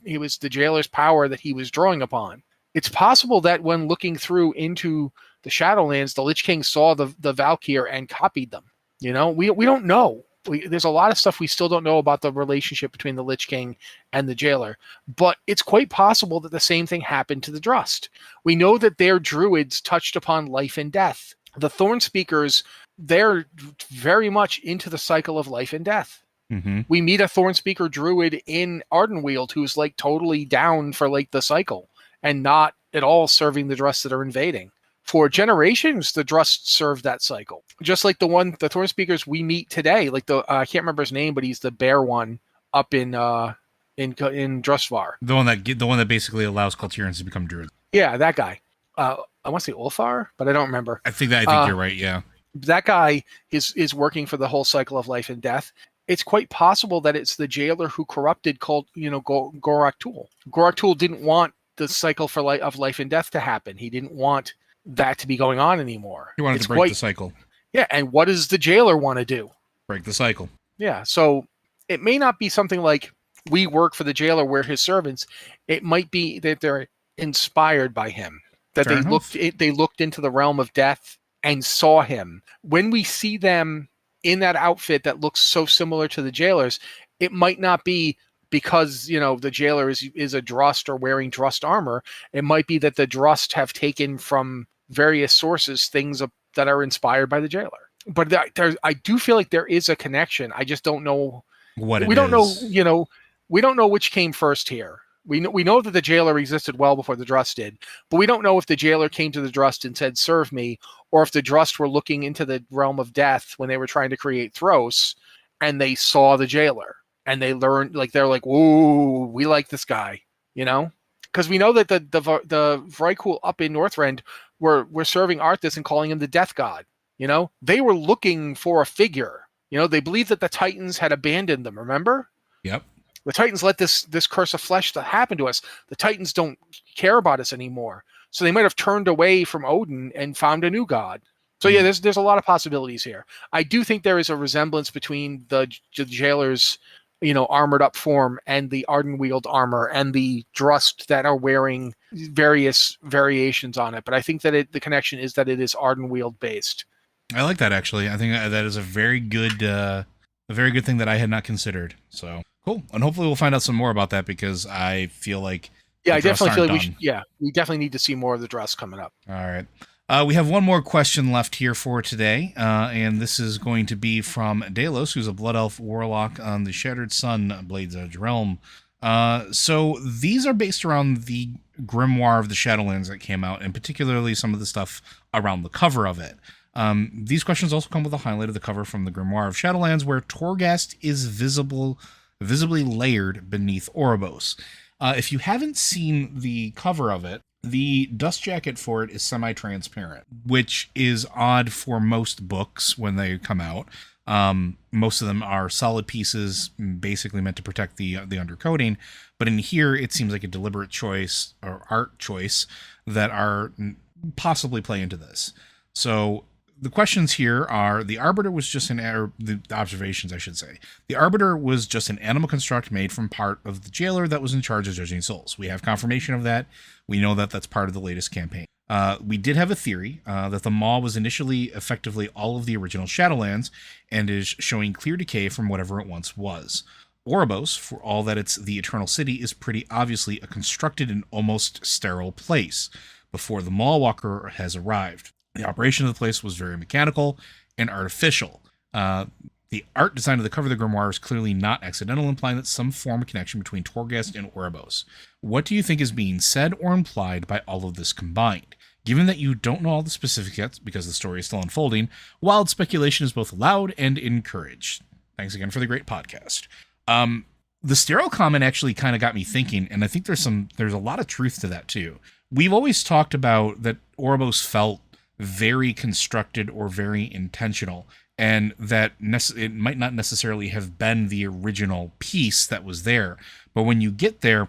He was the jailer's power that he was drawing upon. It's possible that when looking through into the Shadowlands, the Lich King saw the Valkyr and copied them. We don't know. There's a lot of stuff we still don't know about the relationship between the Lich King and the jailer. But it's quite possible that the same thing happened to the Drust. We know that their druids touched upon life and death. The Thorn Speakers, they're very much into the cycle of life and death. Mm-hmm. We meet a Thorn Speaker druid in Ardenweald who's totally down for the cycle and not at all serving the Drust that are invading. For generations, the Drust served that cycle. Just like the Thorn Speakers we meet today, I can't remember his name, but he's the bear one up in Drustvar. The one that basically allows Kultirans to become druids. Yeah, that guy. I want to say Ulfar, but I don't remember. I think you're right. Yeah, that guy is working for the whole cycle of life and death. It's quite possible that it's the jailer who corrupted Gorak Tul. Gorak Tul didn't want the cycle of life and death to happen. He didn't want that to be going on anymore. He wanted to break the cycle. Yeah, and what does the jailer want to do? Break the cycle. Yeah, so it may not be something like we work for the jailer, we're his servants. It might be that they're inspired by him, that they looked into the realm of death and saw him. When we see them in that outfit that looks so similar to the jailer's, it might not be because the jailer is a Drust or wearing Drust armor. It might be that the Drust have taken from various sources things that are inspired by the jailer. But I do feel like there is a connection. I just don't know what we don't know. We don't know which came first here. We know that the jailer existed well before the Drust did, but we don't know if the jailer came to the Drust and said, "Serve me," or if the Drust were looking into the realm of death when they were trying to create Thros, and they saw the jailer. And they learned, they're like, "Whoa, we like this guy," because we know that the Vrykul up in Northrend were serving Arthas and calling him the Death God. They were looking for a figure. They believed that the Titans had abandoned them. Remember? Yep. The Titans let this curse of flesh happen to us. The Titans don't care about us anymore. So they might have turned away from Odin and found a new god. So yeah, there's a lot of possibilities here. I do think there is a resemblance between the jailer's, armored up form and the Ardenweald armor and the Drust that are wearing various variations on it. But I think that the connection is that it is Ardenweald based. I like that, actually. I think that is a very good thing that I had not considered. So cool, and hopefully we'll find out some more about that, because I feel like I definitely feel like we definitely need to see more of the Drust coming up. All right. We have one more question left here for today, and this is going to be from Delos, who's a Blood Elf Warlock on the Shattered Sun Blades Edge realm. So these are based around the Grimoire of the Shadowlands that came out, and particularly some of the stuff around the cover of it. These questions also come with a highlight of the cover from the Grimoire of Shadowlands, where Torghast is visibly layered beneath Oribos. If you haven't seen the cover of it, the dust jacket for it is semi-transparent, which is odd for most books when they come out. Most of them are solid pieces, basically meant to protect the undercoating. But in here, it seems like a deliberate choice or art choice that are possibly play into this. So the questions here are: the Arbiter was just the observations, I should say. The Arbiter was just an animal construct made from part of the jailer that was in charge of judging souls. We have confirmation of that. We know that that's part of the latest campaign. We did have a theory that the Maw was initially effectively all of the original Shadowlands and is showing clear decay from whatever it once was. Oribos, for all that it's the Eternal City, is pretty obviously a constructed and almost sterile place before the Mawwalker has arrived. The operation of the place was very mechanical and artificial. The art design of the cover of the grimoire is clearly not accidental, implying that some form of connection between Torghast and Oribos. What do you think is being said or implied by all of this combined? Given that you don't know all the specifics yet, because the story is still unfolding, wild speculation is both allowed and encouraged. Thanks again for the great podcast. The sterile comment actually kind of got me thinking, and I think there's a lot of truth to that too. We've always talked about that Oribos felt very constructed or very intentional, and that it might not necessarily have been the original piece that was there. But when you get there,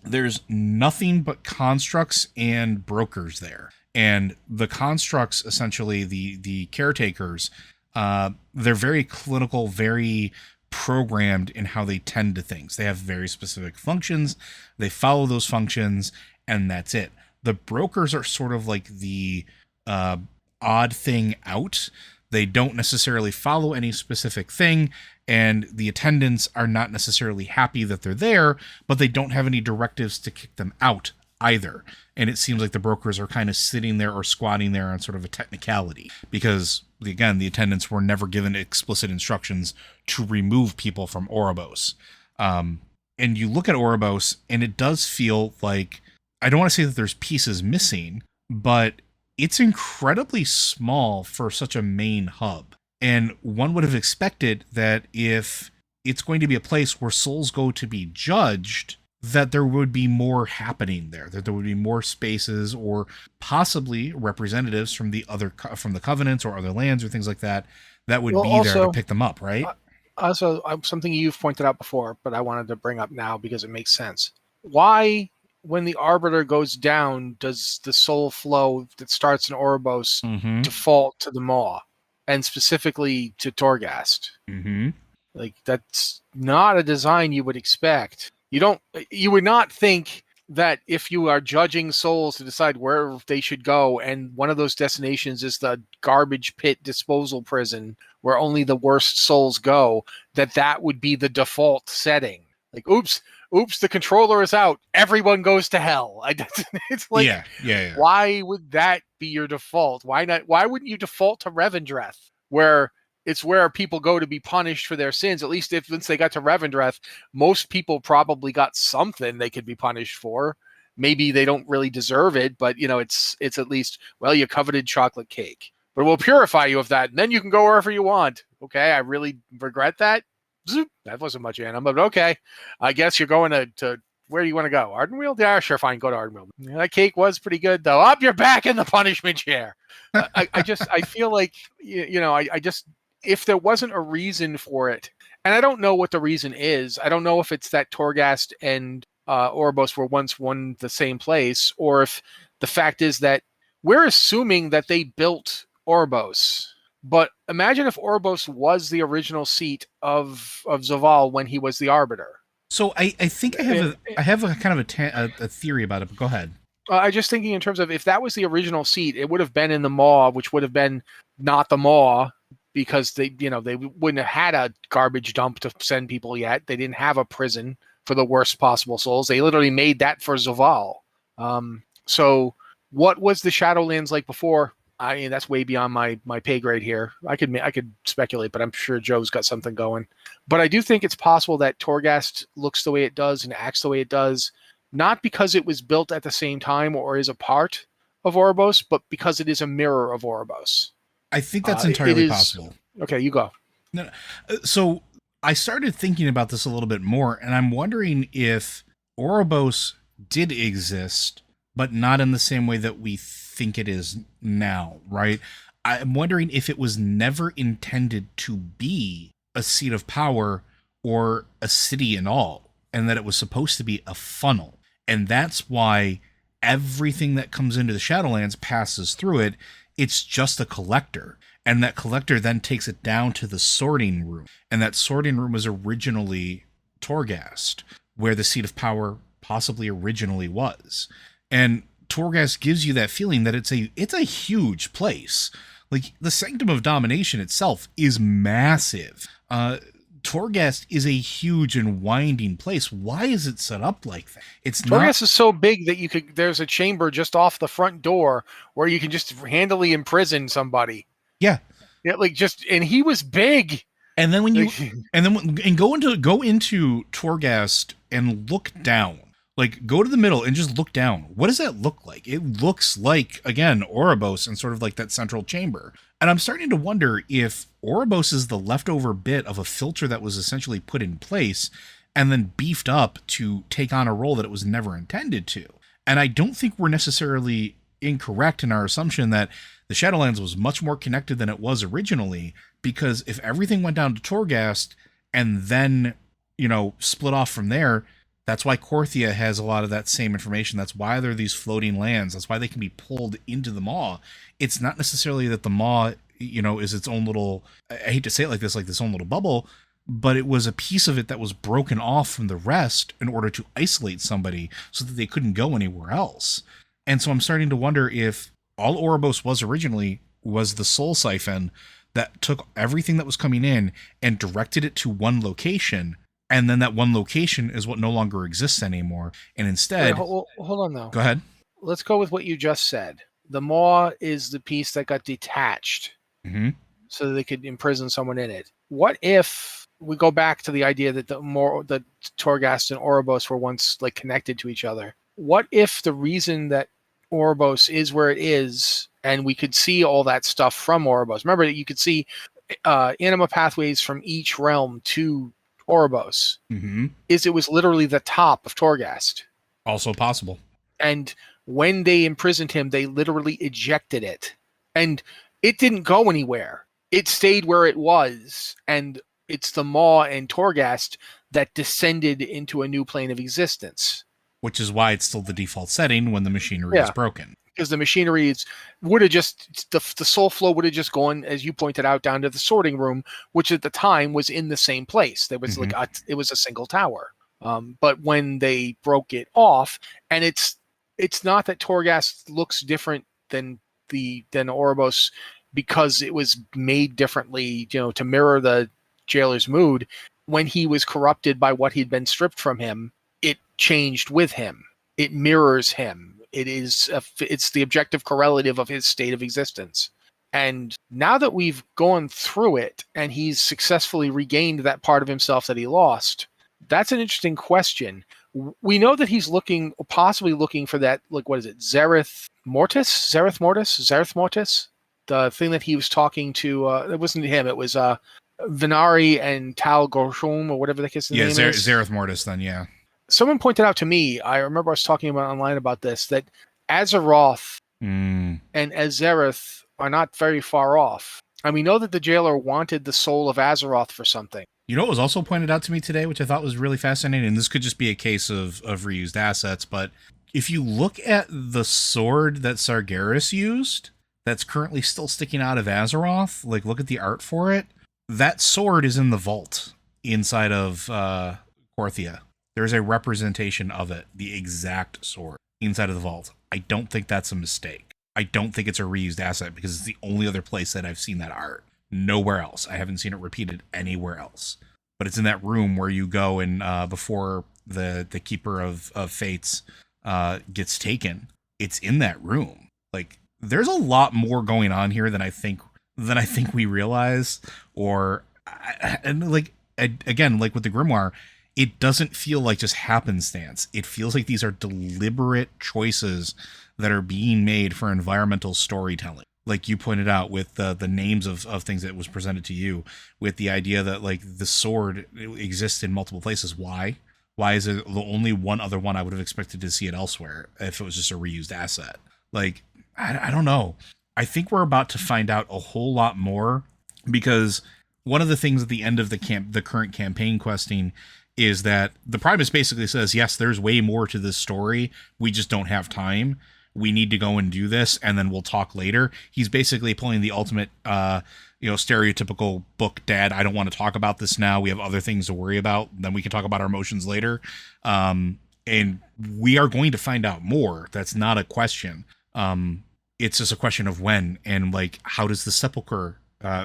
there's nothing but constructs and brokers there. And the constructs, essentially the caretakers, they're very clinical, very programmed in how they tend to things. They have very specific functions. They follow those functions, and that's it. The brokers are sort of like the odd thing out. They don't necessarily follow any specific thing, and the attendants are not necessarily happy that they're there, but they don't have any directives to kick them out either. And it seems like the brokers are kind of sitting there or squatting there on sort of a technicality, because again, the attendants were never given explicit instructions to remove people from Oribos. And you look at Oribos, and it does feel like, I don't want to say that there's pieces missing, but it's incredibly small for such a main hub. And one would have expected that if it's going to be a place where souls go to be judged, that there would be more happening there, that there would be more spaces or possibly representatives from the covenants or other lands or things like that would be there to pick them up, right? Also, something you've pointed out before, but I wanted to bring up now because it makes sense. Why, when the Arbiter goes down, does the soul flow that starts in Oribos default to the Maw, and specifically to Torghast? Like, that's not a design you would expect. You would not think that if you are judging souls to decide where they should go, and one of those destinations is the garbage pit disposal prison where only the worst souls go, that would be the default setting. Like, oops, the controller is out, everyone goes to hell. It's like, yeah. Why would that be your default? Why not? Why wouldn't you default to Revendreth, where it's where people go to be punished for their sins? At least once they got to Revendreth, most people probably got something they could be punished for. Maybe they don't really deserve it, but it's at least, well, you coveted chocolate cake, but we'll purify you of that, and then you can go wherever you want. Okay, I really regret that. That wasn't much anime, but okay. I guess you're going to where do you want to go? Ardenweald? Yeah, sure, fine. Go to Ardenweald. Yeah, that cake was pretty good, though. Up, you're back in the punishment chair. I feel like, if there wasn't a reason for it, and I don't know what the reason is. I don't know if it's that Torghast and Oribos were once one the same place, or if The fact is that we're assuming that they built Oribos. But imagine if Oribos was the original seat of Zoval when he was the Arbiter. So I think I have a kind of a theory about it, but go ahead. I just thinking in terms of if that was the original seat, it would have been in the Maw, which would have been not the Maw because they wouldn't have had a garbage dump to send people yet. They didn't have a prison for the worst possible souls. They literally made that for Zoval. So what was the Shadowlands like before? I mean, that's way beyond my pay grade here. I could speculate, but I'm sure Joe's got something going. But I do think it's possible that Torghast looks the way it does and acts the way it does, not because it was built at the same time or is a part of Oribos, but because it is a mirror of Oribos. I think that's entirely possible. Okay, you go. No, so I started thinking about this a little bit more, and I'm wondering if Oribos did exist, but not in the same way that we think it is now, right? I'm wondering if it was never intended to be a seat of power or a city in all, and that it was supposed to be a funnel. And that's why everything that comes into the Shadowlands passes through it. It's just a collector. And that collector then takes it down to the sorting room. And that sorting room was originally Torghast, where the seat of power possibly originally was. And Torghast gives you that feeling that it's a huge place. Like, the Sanctum of Domination itself is massive. Torghast is a huge and winding place. Why is it set up like that? Torghast is so big that there's a chamber just off the front door where you can just handily imprison somebody. Yeah. Yeah, and he was big. And then go into Torghast and look down. Like, go to the middle and just look down. What does that look like? It looks like, again, Oribos and sort of like that central chamber. And I'm starting to wonder if Oribos is the leftover bit of a filter that was essentially put in place and then beefed up to take on a role that it was never intended to. And I don't think we're necessarily incorrect in our assumption that the Shadowlands was much more connected than it was originally, because if everything went down to Torghast and then, split off from there, that's why Korthia has a lot of that same information. That's why there are these floating lands. That's why they can be pulled into the Maw. It's not necessarily that the Maw, is its own little, I hate to say it like this own little bubble, but it was a piece of it that was broken off from the rest in order to isolate somebody so that they couldn't go anywhere else. And so I'm starting to wonder if all Oribos was originally was the soul siphon that took everything that was coming in and directed it to one location. And then that one location is what no longer exists anymore. And instead... Wait, hold on, though. Go ahead. Let's go with what you just said. The Maw is the piece that got detached so that they could imprison someone in it. What if we go back to the idea that the Torghast and Oribos were once connected to each other? What if the reason that Oribos is where it is, and we could see all that stuff from Oribos? Remember that you could see anima pathways from each realm to Oribos. It was literally the top of Torghast. Also possible. And when they imprisoned him, they literally ejected it. And it didn't go anywhere. It stayed where it was. And it's the Maw and Torghast that descended into a new plane of existence. Which is why it's still the default setting when the machinery is broken. Because the machinery would have just, the soul flow would have just gone, as you pointed out, down to the sorting room, which at the time was in the same place. There was it was a single tower. But when they broke it off, and it's not that Torghast looks different than Oribos because it was made differently, to mirror the jailer's mood. When he was corrupted by what he'd been stripped from him, it changed with him. It mirrors him. It's the objective correlative of his state of existence. And now that we've gone through it and he's successfully regained that part of himself that he lost, that's an interesting question. We know that he's possibly looking for that, what is it, Zereth Mortis? The thing that he was talking to, it wasn't him, it was Venari and Tal Gorshum, or whatever the kid's name is. Zereth Mortis then, yeah. Someone pointed out to me, I remember I was talking about online about this, that Azeroth and Azereth are not very far off. And we know that the jailer wanted the soul of Azeroth for something. You know what was also pointed out to me today, which I thought was really fascinating, and this could just be a case of reused assets, but if you look at the sword that Sargeras used, that's currently still sticking out of Azeroth, like look at the art for it. That sword is in the vault inside of Korthia. There's a representation of it, the exact sword, inside of the vault. I don't think that's a mistake. I don't think it's a reused asset because it's the only other place that I've seen that art. Nowhere else. I haven't seen it repeated anywhere else. But it's in that room where you go and before the Keeper of Fates gets taken. It's in that room. Like there's a lot more going on here than I think we realize. And like again, like with the Grimoire, it doesn't feel like just happenstance. It feels like these are deliberate choices that are being made for environmental storytelling. Like you pointed out with the names of things that was presented to you, with the idea that like the sword exists in multiple places. Why? Why is it the only one other one? I would have expected to see it elsewhere if it was just a reused asset. Like, I don't know. I think we're about to find out a whole lot more, because one of the things at the end of the current campaign questing is that the Primus basically says, yes, there's way more to this story. We just don't have time. We need to go and do this, and then we'll talk later. He's basically pulling the ultimate, stereotypical book dad. I don't want to talk about this now. We have other things to worry about. Then we can talk about our emotions later. And we are going to find out more. That's not a question. It's just a question of when, and like, how does the sepulcher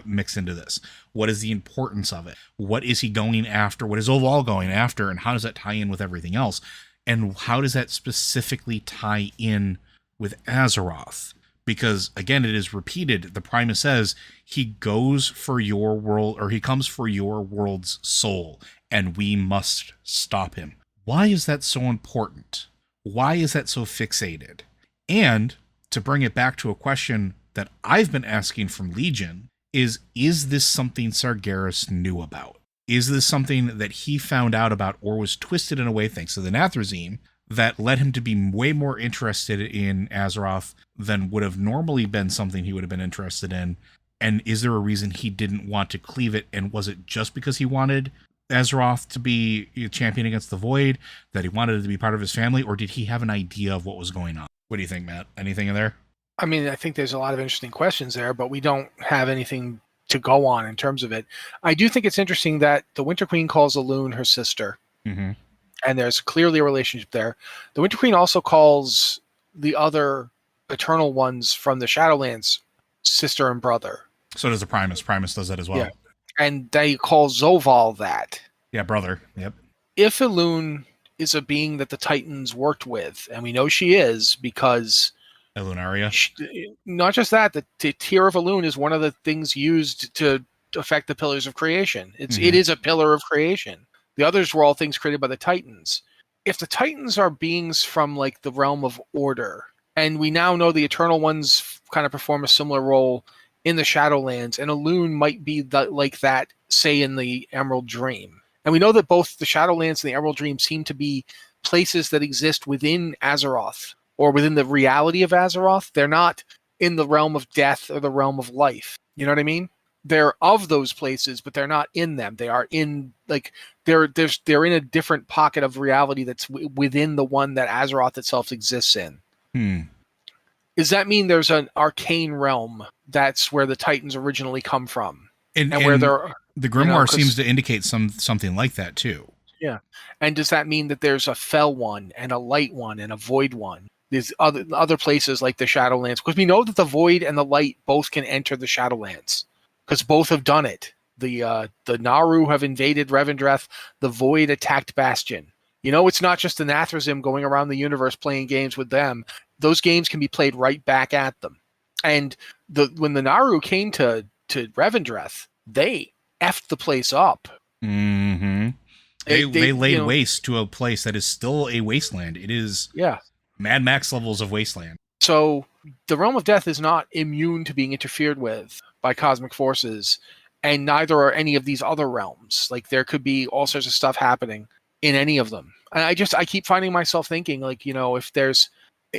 mix into this? What is the importance of it? What is he going after? What is Oval going after? And how does that tie in with everything else? And how does that specifically tie in with Azeroth? Because again, it is repeated. The Primus says he goes for your world, or he comes for your world's soul, and we must stop him. Why is that so important? Why is that so fixated? And to bring it back to a question that I've been asking from Legion is this something Sargeras knew about? Is this something that he found out about or was twisted in a way, thanks to the Nathrezim, that led him to be way more interested in Azeroth than would have normally been something he would have been interested in? And is there a reason he didn't want to cleave it? And was it just because he wanted Azeroth to be a champion against the Void, that he wanted it to be part of his family, or did he have an idea of what was going on? What do you think, Matt? Anything in there? I mean, I think there's a lot of interesting questions there, but we don't have anything to go on in terms of it. I do think it's interesting that the Winter Queen calls Elune her sister, and there's clearly a relationship there. The Winter Queen also calls the other Eternal ones from the Shadowlands sister and brother. So does the Primus. Primus does that as well. Yeah. And they call Zoval that. Yeah, brother. Yep. If Elune is a being that the Titans worked with, and we know she is because Elunaria. Not just that, the Tear of Elune is one of the things used to affect the Pillars of Creation. It is a pillar of creation. The others were all things created by the Titans. If the Titans are beings from like the realm of order, and we now know the Eternal ones kind of perform a similar role in the Shadowlands, and Elune might be like that, say, in the Emerald Dream. And we know that both the Shadowlands and the Emerald Dream seem to be places that exist within Azeroth, or within the reality of Azeroth. They're not in the realm of death or the realm of life. You know what I mean? They're of those places, but they're not in them. They are in, like, they're in a different pocket of reality that's within the one that Azeroth itself exists in. Does that mean there's an arcane realm that's where the Titans originally come from? And where they're, the Grimoire seems to indicate something like that too. Yeah. And does that mean that there's a Fel one and a Light one and a Void one? There's other places like the Shadowlands, because we know that the Void and the Light both can enter the Shadowlands, because both have done it. The Naaru have invaded Revendreth. The Void attacked Bastion. You know, it's not just the Nathrezim going around the universe playing games with them. Those games can be played right back at them. And when the Naaru came to Revendreth, they effed the place up. They laid waste to a place that is still a wasteland. It is Mad Max levels of wasteland. So the realm of death is not immune to being interfered with by cosmic forces, and neither are any of these other realms. Like, there could be all sorts of stuff happening in any of them. And I keep finding myself thinking, like, you know, if there's,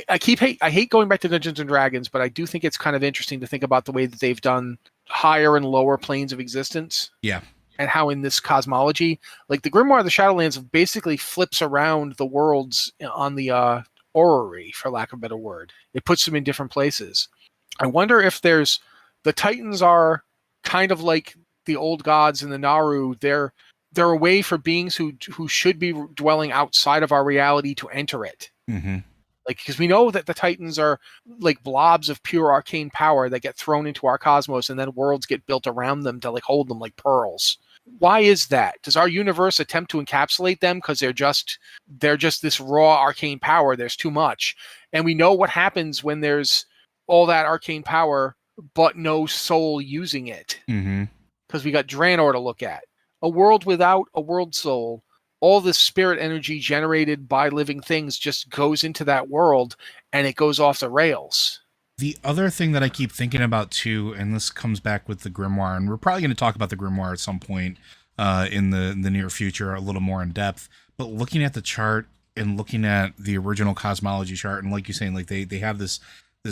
I hate going back to Dungeons and Dragons, but I do think it's kind of interesting to think about the way that they've done higher and lower planes of existence. Yeah. And how in this cosmology, like the Grimoire of the Shadowlands basically flips around the worlds on the orrery, for lack of a better word. It puts them in different places. I wonder if the Titans are kind of like the old gods in the Naru. They're a way for beings who should be dwelling outside of our reality to enter it. Mm-hmm. Like, because we know that the Titans are like blobs of pure arcane power that get thrown into our cosmos, and then worlds get built around them to like hold them like pearls. Why is that? Does our universe attempt to encapsulate them because they're just this raw arcane power? There's too much, and we know what happens when there's all that arcane power but no soul using it. Mm-hmm. Because we got Draenor to look at. A world without a world soul, all this spirit energy generated by living things just goes into that world, and it goes off the rails. The other thing that I keep thinking about too, and this comes back with the Grimoire, and we're probably going to talk about the Grimoire at some point in the near future a little more in depth, but looking at the chart and looking at the original cosmology chart, and like you're saying, like they have this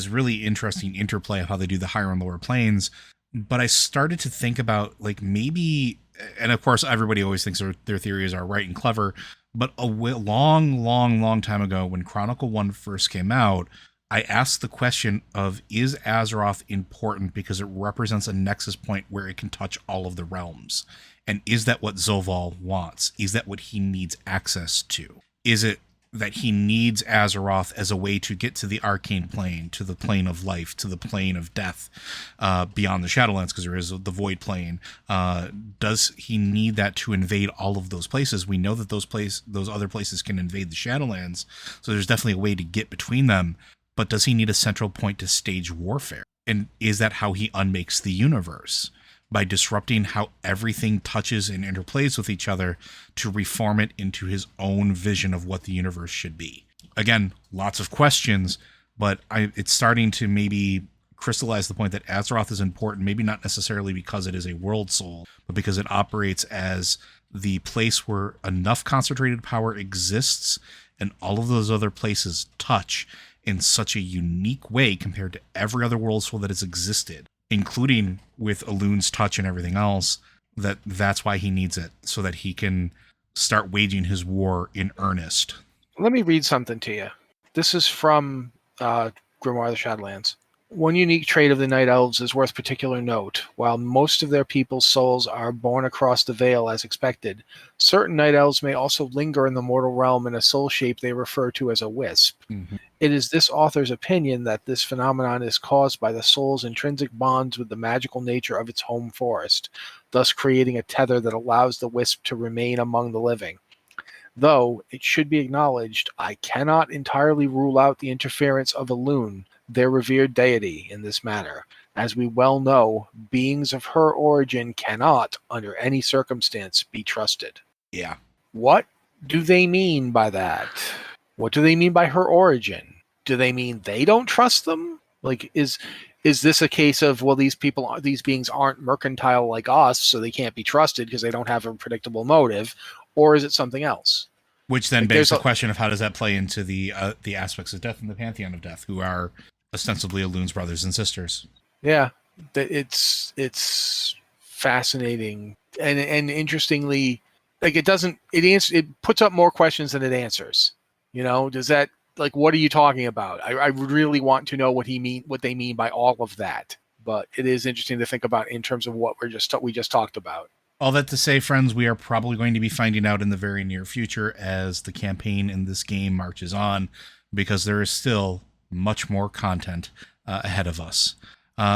really interesting interplay of how they do the higher and lower planes. But I started to think about like maybe, and of course everybody always thinks their theories are right and clever, but a long time ago when Chronicle 1 first came out, I asked the question of, is Azeroth important because it represents a nexus point where it can touch all of the realms? And is that what Zoval wants? Is that what he needs access to? Is it that he needs Azeroth as a way to get to the arcane plane, to the plane of life, to the plane of death, beyond the Shadowlands, because there is the void plane? Does he need that to invade all of those places? We know that those other places can invade the Shadowlands, so there's definitely a way to get between them. But does he need a central point to stage warfare? And is that how he unmakes the universe? By disrupting how everything touches and interplays with each other to reform it into his own vision of what the universe should be. Again, lots of questions, but it's starting to maybe crystallize the point that Azeroth is important, maybe not necessarily because it is a world soul, but because it operates as the place where enough concentrated power exists and all of those other places touch in such a unique way compared to every other world soul that has existed, including with Elun's touch and everything else, that's why he needs it, so that he can start waging his war in earnest. Let me read something to you. This is from Grimoire of the Shadowlands. One unique trait of the Night Elves is worth particular note. While most of their people's souls are born across the veil as expected, certain Night Elves may also linger in the mortal realm in a soul shape they refer to as a wisp. Mm-hmm. It is this author's opinion that this phenomenon is caused by the soul's intrinsic bonds with the magical nature of its home forest, thus creating a tether that allows the wisp to remain among the living. Though, it should be acknowledged, I cannot entirely rule out the interference of Illidan, their revered deity, in this matter. As we well know, beings of her origin cannot, under any circumstance, be trusted. Yeah. What do they mean by that? What do they mean by her origin? Do they mean they don't trust them? Like, is this a case of, well, these beings aren't mercantile like us, so they can't be trusted because they don't have a predictable motive, or is it something else? Which then begs the question of how does that play into the aspects of death and the pantheon of death, who are ostensibly Elun's brothers and sisters. Yeah, it's fascinating and interestingly, like it puts up more questions than it answers. You know, does that, like, what are you talking about? I really want to know what they mean by all of that. But it is interesting to think about in terms of what we just talked about. All that to say, friends, we are probably going to be finding out in the very near future as the campaign in this game marches on, because there is still much more content ahead of us.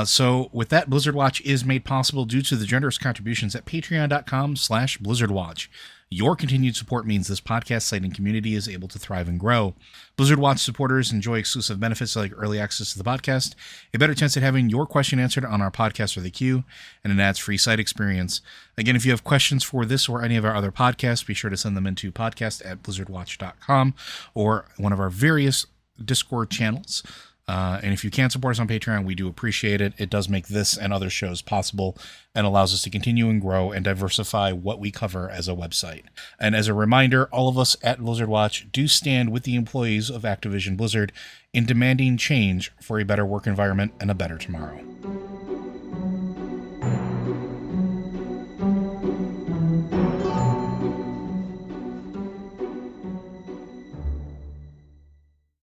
So with that, Blizzard Watch is made possible due to the generous contributions at patreon.com/BlizzardWatch. Your continued support means this podcast site and community is able to thrive and grow. Blizzard Watch supporters enjoy exclusive benefits like early access to the podcast, a better chance at having your question answered on our podcast or the queue, and an ads-free site experience. Again, if you have questions for this or any of our other podcasts, be sure to send them into podcast@blizzardwatch.com or one of our various Discord channels. And if you can support us on Patreon, we do appreciate it. It does make this and other shows possible and allows us to continue and grow and diversify what we cover as a website. And as a reminder, all of us at Blizzard Watch do stand with the employees of Activision Blizzard in demanding change for a better work environment and a better tomorrow.